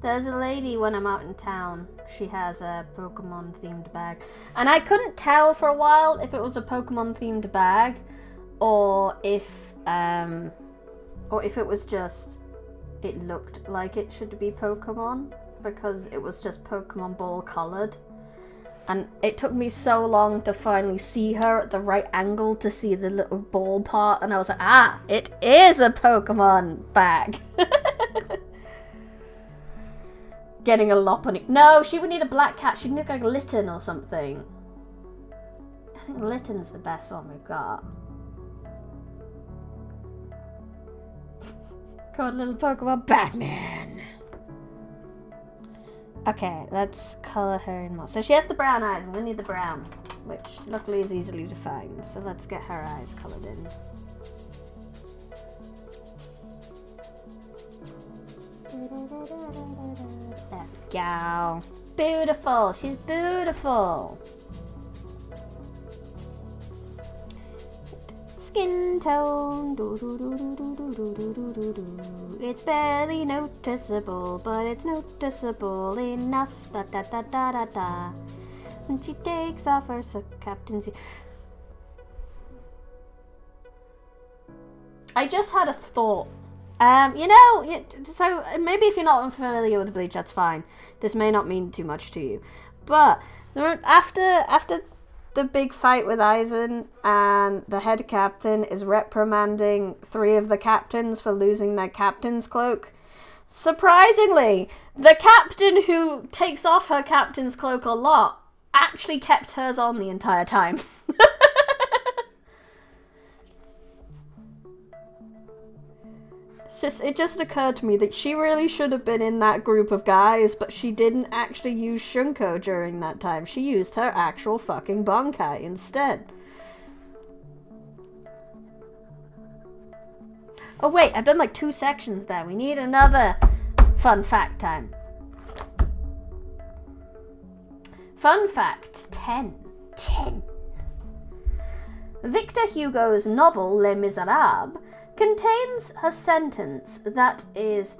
There's a lady when I'm out in town. She has a Pokemon themed bag. And I couldn't tell for a while if it was a Pokemon themed bag or if it was just, it looked like it should be Pokemon, because it was just Pokemon ball colored. And it took me so long to finally see her at the right angle to see the little ball part, and I was like, ah, it is a Pokemon bag. Getting a Lopunny. No, she would need a black cat. She'd need like a Litten or something. I think Litten's the best one we've got. Got a little Pokemon Batman. Okay, let's colour her in more. So she has the brown eyes, and we need the brown, which luckily is easily defined. So let's get her eyes coloured in. There we go. Beautiful. She's beautiful. Skin tone. It's barely noticeable, but it's noticeable enough. Da da da da da da. And she takes off her captaincy. I just had a thought. So maybe if you're not familiar with Bleach, that's fine. This may not mean too much to you. But after the big fight with Aizen, and the head captain is reprimanding 3 of the captains for losing their captain's cloak, surprisingly, the captain who takes off her captain's cloak a lot actually kept hers on the entire time. It just occurred to me that she really should have been in that group of guys, but she didn't actually use Shunko during that time. She used her actual fucking Bankai instead. Oh wait, I've done like 2 sections there. We need another fun fact time. Fun fact 10. Victor Hugo's novel Les Miserables contains a sentence that is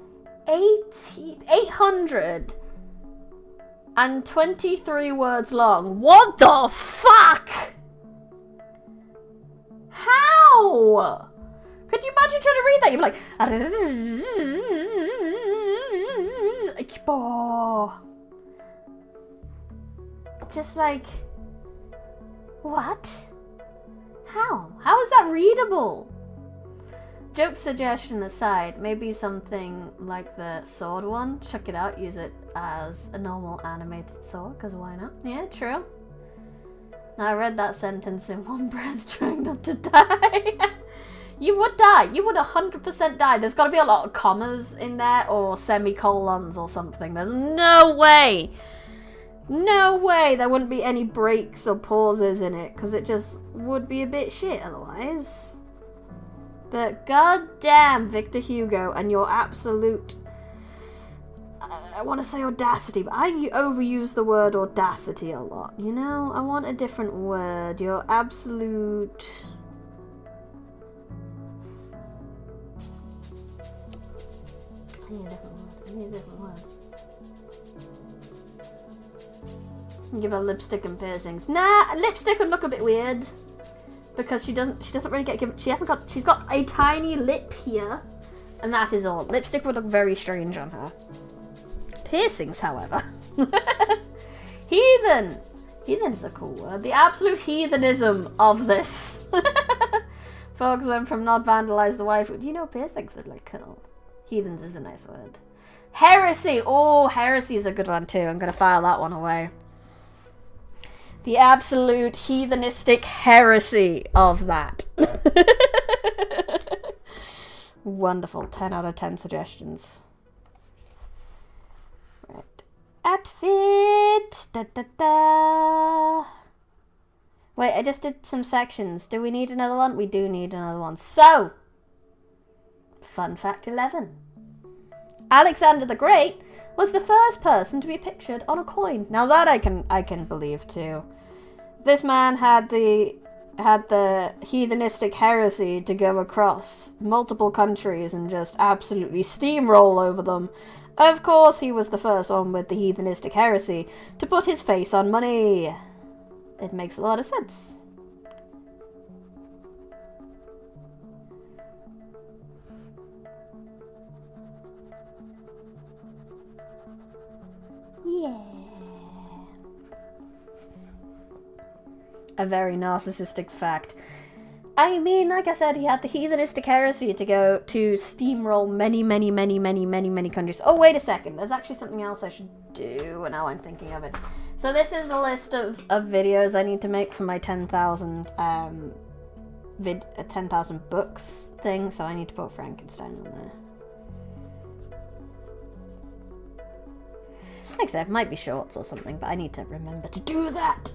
823 words long. What the fuck? How? Could you imagine trying to read that? You'd be like, just like, what? How? How is that readable? Joke suggestion aside, maybe something like the sword one. Check it out, use it as a normal animated sword, because why not? Yeah, true. Now, I read that sentence in one breath, trying not to die. You would die. You would 100% die. There's got to be a lot of commas in there, or semicolons or something. There's no way there wouldn't be any breaks or pauses in it, because it just would be a bit shit otherwise. But goddamn, Victor Hugo, and your absolute, I want to say audacity, but I overuse the word audacity a lot, you know? I want a different word. Your absolute... I need a different word. Give her lipstick and piercings. Nah, lipstick would look a bit weird. Because she doesn't really get given, she's got a tiny lip here, and that is all. Lipstick would look very strange on her. Piercings, however. Heathen is a cool word. The absolute heathenism of this. Folks went from not vandalize the wife. Do you know piercings are like cool? Heathens is a nice word. Heresy. Oh, heresy is a good one too. I'm gonna file that one away. The absolute heathenistic heresy of that. Wonderful. 10 out of 10 suggestions. Right. Outfit. Da, da, da. Wait, I just did some sections. Do we need another one? We do need another one. So, fun fact 11. Alexander the Great was the first person to be pictured on a coin. Now that I can believe too. This man had the heathenistic heresy to go across multiple countries and just absolutely steamroll over them. Of course, he was the first one with the heathenistic heresy to put his face on money. It makes a lot of sense. Yeah. A very narcissistic fact. I mean, like I said, he had the heathenistic heresy to go to steamroll many countries. Oh, wait a second. There's actually something else I should do, and now I'm thinking of it. So this is the list of videos I need to make for my 10,000 10,000 books thing, so I need to put Frankenstein on there. Like I said, it might be shorts or something, but I need to remember to do that.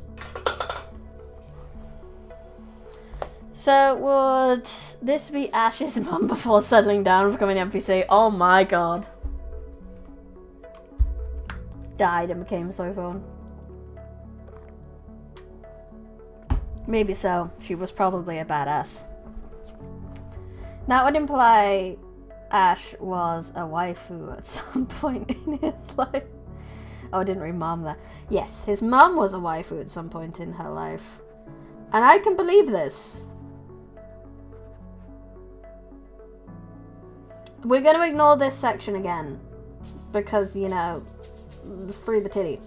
So would this be Ash's mum before settling down and becoming NPC? Oh my god. died and became soy phone. Maybe so. She was probably a badass. That would imply Ash was a waifu at some point in his life. Oh, I didn't read mom there. Yes, his mum was a waifu at some point in her life. And I can believe this. We're going to ignore this section again. Because, you know, free the titty.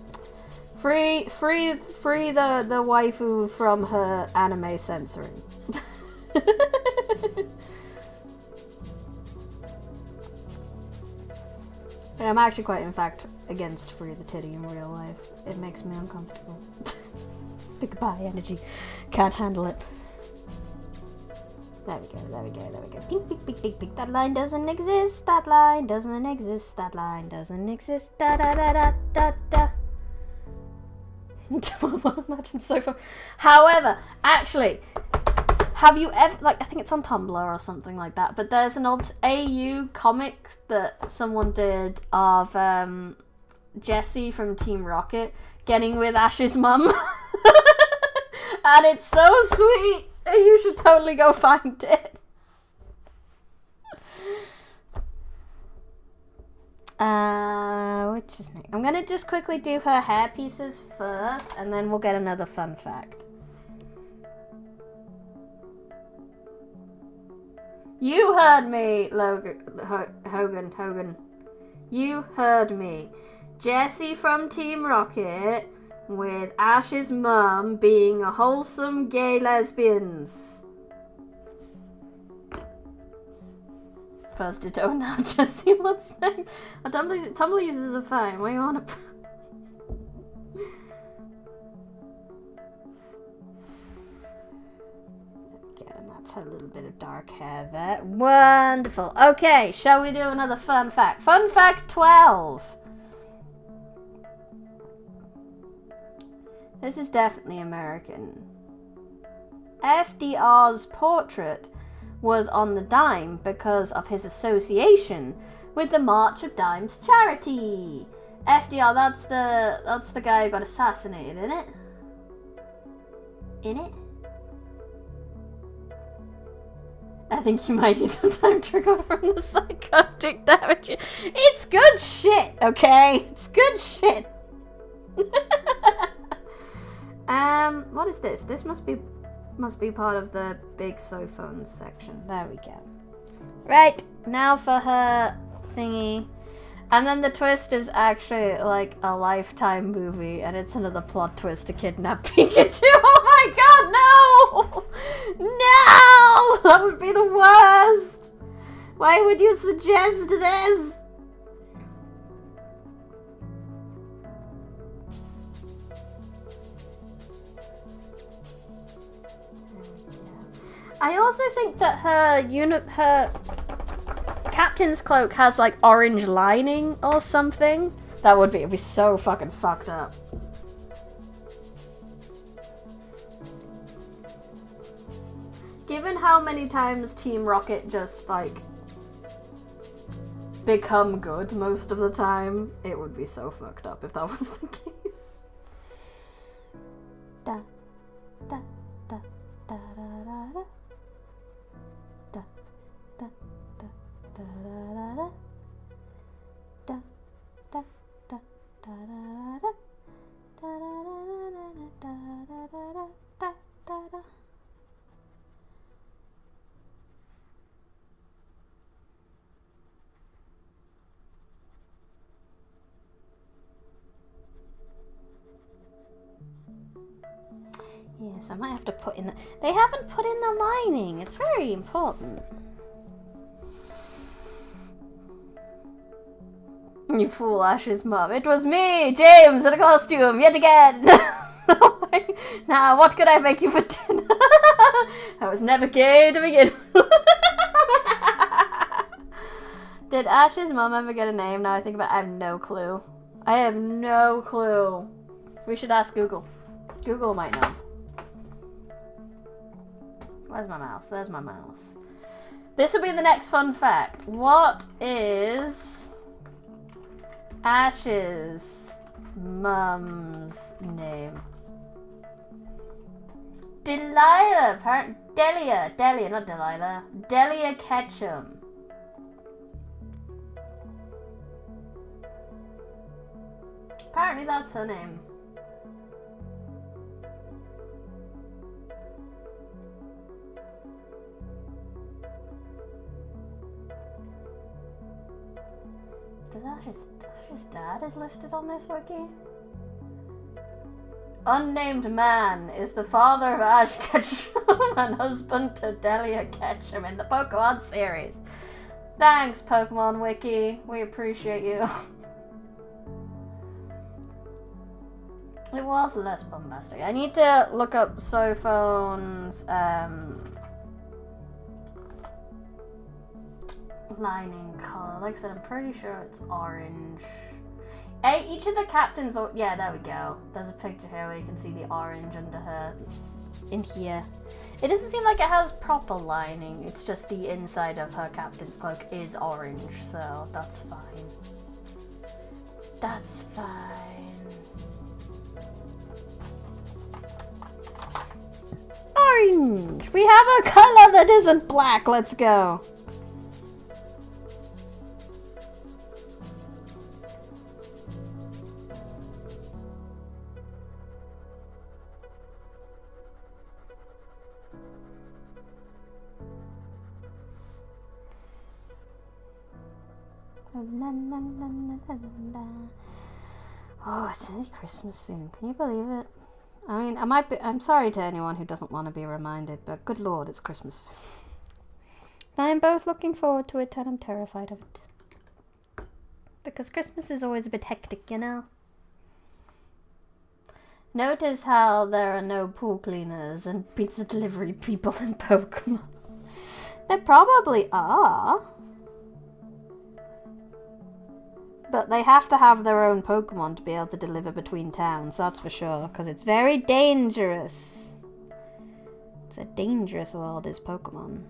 Free the waifu from her anime censoring. I'm actually quite, in fact, against free the titty in real life. It makes me uncomfortable. Big body energy. Can't handle it. There we go, there we go, there we go. Pink, pink, pink, pink, pink. That line doesn't exist. That line doesn't exist. That line doesn't exist. Da da da da da da. Imagine so far. However, actually, have you ever, like, I think it's on Tumblr or something like that, but there's an old AU comic that someone did of Jessie from Team Rocket getting with Ash's mum. And it's so sweet. You should totally go find it. What's his name? I'm gonna just quickly do her hair pieces first, and then we'll get another fun fact. You heard me, Hogan. You heard me. Jessie from Team Rocket with Ash's mum being a wholesome gay lesbians. First ditto, now Jessie, what's next? Oh, Tumblr uses a phone. What do you want to... That's a little bit of dark hair there. Wonderful. Okay, shall we do another fun fact? Fun fact 12. This is definitely American. FDR's portrait was on the dime because of his association with the March of Dimes charity. FDR, that's the guy who got assassinated, innit? In it? I think you might need some time to recover from the psychotic damage. It's good shit, okay? It's good shit. What is this? This must be part of the big soy phones section. There we go. Right, now for her thingy. And then the twist is actually like a Lifetime movie, and it's another plot twist to kidnap Pikachu. Oh my god, no! No! That would be the worst! Why would you suggest this? I also think that her captain's cloak has like orange lining or something. It'd be so fucking fucked up. Given how many times Team Rocket just like become good most of the time, it would be so fucked up if that was the case. Da da da da da da da. Da da da da da da da da da da da da da. Yes, I might have to put in the... They haven't put in the lining. It's very important. You fool, Ash's mum. It was me, James, in a costume, yet again. Now, what could I make you for dinner? I was never gay to begin with. Did Ash's mum ever get a name? Now I think about it, I have no clue. I have no clue. We should ask Google. Google might know. Where's my mouse? There's my mouse. This will be the next fun fact. What is Ash's mum's name? Delilah, Delia, not Delilah. Delia Ketchum. Apparently that's her name. His dad is listed on this wiki. Unnamed man is the father of Ash Ketchum and husband to Delia Ketchum in the Pokemon series. Thanks, Pokemon Wiki. We appreciate you. It was less bombastic. I need to look up Sophone's lining color. Like I said, I'm pretty sure it's orange. Each of the captains, yeah, there we go. There's a picture here where you can see the orange under her, in here. It doesn't seem like it has proper lining. It's just the inside of her captain's cloak is orange, so that's fine. That's fine. Orange! We have a color that isn't black. Let's go. Oh, it's nearly Christmas soon. Can you believe it? I mean, I'm sorry to anyone who doesn't want to be reminded, but good lord, it's Christmas. I'm both looking forward to it and I'm terrified of it. Because Christmas is always a bit hectic, you know? Notice how there are no pool cleaners and pizza delivery people in Pokemon. There probably are. But they have to have their own Pokemon to be able to deliver between towns, that's for sure, because it's very dangerous. It's a dangerous world, is Pokemon.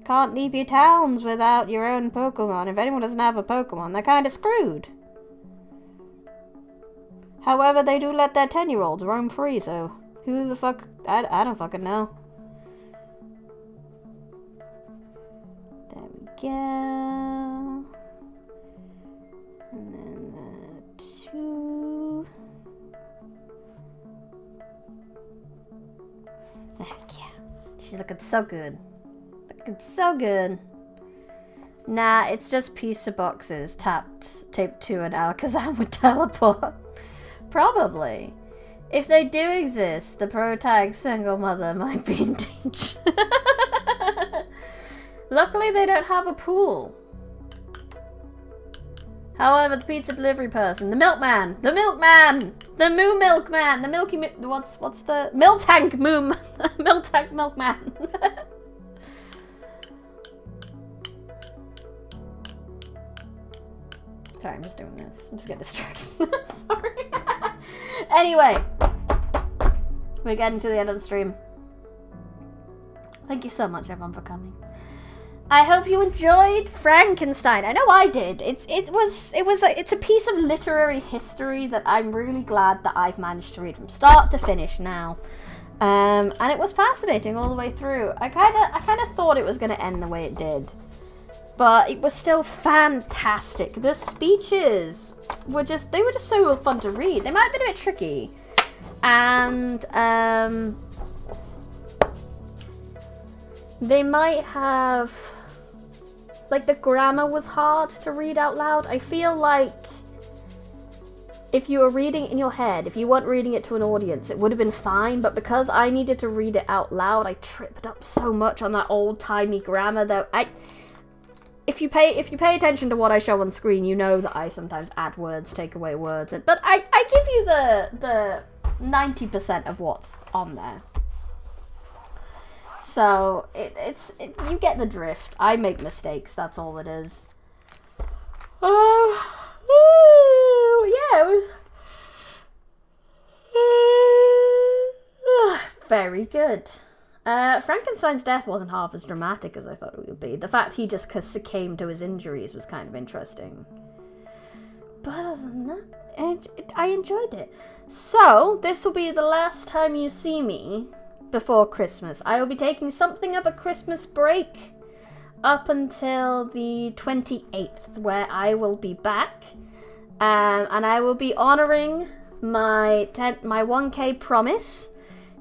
Can't leave your towns without your own Pokemon. If anyone doesn't have a Pokemon, they're kind of screwed. However, they do let their 10-year-olds roam free, so who the fuck... I don't fucking know. There we go. And then the 2. Yeah. She's looking so good. Looking so good. Nah, it's just pizza boxes taped to an Alakazam with teleport. Probably. If they do exist, the protag single mother might be in danger. Luckily, they don't have a pool. However, the pizza delivery person, the milkman, the moo milkman, the milky, what's the, Miltank moom, Miltank milkman. Sorry, I'm just doing this. I'm just getting distracted. Sorry. Anyway, we're getting to the end of the stream. Thank you so much, everyone, for coming. I hope you enjoyed Frankenstein. I know I did. It's a piece of literary history that I'm really glad that I've managed to read from start to finish now. And it was fascinating all the way through. I kind of thought it was going to end the way it did. But it was still fantastic. The speeches were just so fun to read. They might have been a bit tricky. And they might have, like, the grammar was hard to read out loud. I feel like if you were reading it in your head, if you weren't reading it to an audience, it would have been fine. But because I needed to read it out loud, I tripped up so much on that old-timey grammar that if you pay attention to what I show on screen, you know that I sometimes add words, take away words. But I give you the 90% of what's on there. So you get the drift. I make mistakes. That's all it is. Yeah, it was very good. Frankenstein's death wasn't half as dramatic as I thought it would be. The fact he just succumbed to his injuries was kind of interesting. But other than that, I enjoyed it. So, this will be the last time you see me before Christmas. I will be taking something of a Christmas break up until the 28th, where I will be back. And I will be honouring my 1K promise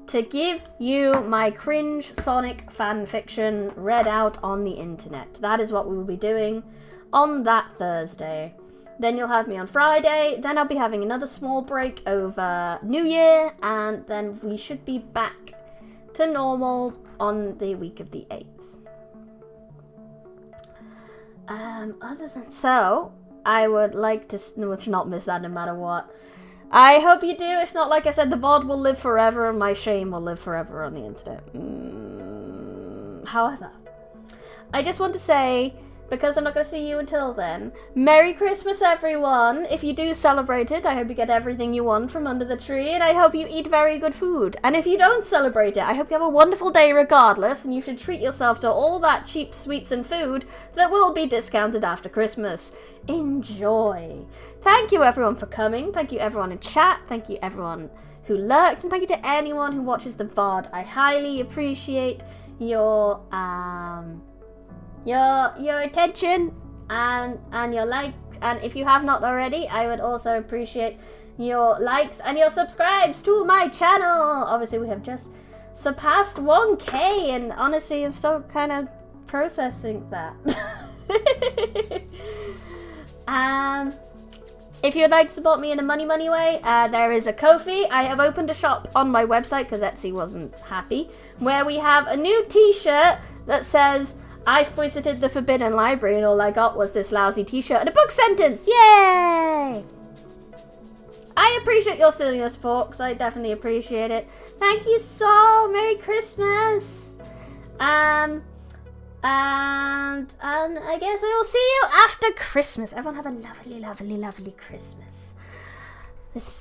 to give you my cringe Sonic fanfiction read out on the internet. That is what we will be doing on that Thursday. Then you'll have me on Friday. Then I'll be having another small break over New Year. And then we should be back to normal on the week of the 8th. Other than so, I would like to not miss that no matter what. I hope you do. If not, like I said, the VOD will live forever and my shame will live forever on the internet. However, I just want to say, because I'm not going to see you until then, Merry Christmas, everyone! If you do celebrate it, I hope you get everything you want from under the tree, and I hope you eat very good food. And if you don't celebrate it, I hope you have a wonderful day regardless, and you should treat yourself to all that cheap sweets and food that will be discounted after Christmas. Enjoy! Thank you everyone for coming, thank you everyone in chat, thank you everyone who lurked, and thank you to anyone who watches the VOD. I highly appreciate your attention and your likes, and if you have not already, I would also appreciate your likes and your subscribes to my channel. Obviously we have just surpassed 1K, and honestly I'm still kind of processing that. If you would like to support me in a money way, there is a Kofi. I have opened a shop on my website because Etsy wasn't happy, where we have a new t-shirt that says, "I've visited the Forbidden Library and all I got was this lousy t-shirt and a book sentence." Yay! I appreciate your silliness, folks. I definitely appreciate it. Thank you so. Merry Christmas. And I guess I will see you after Christmas. Everyone have a lovely, lovely, lovely Christmas.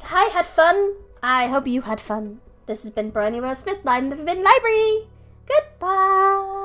I had fun. I hope you had fun. This has been Bryony Rose Smith, live in the Forbidden Library. Goodbye.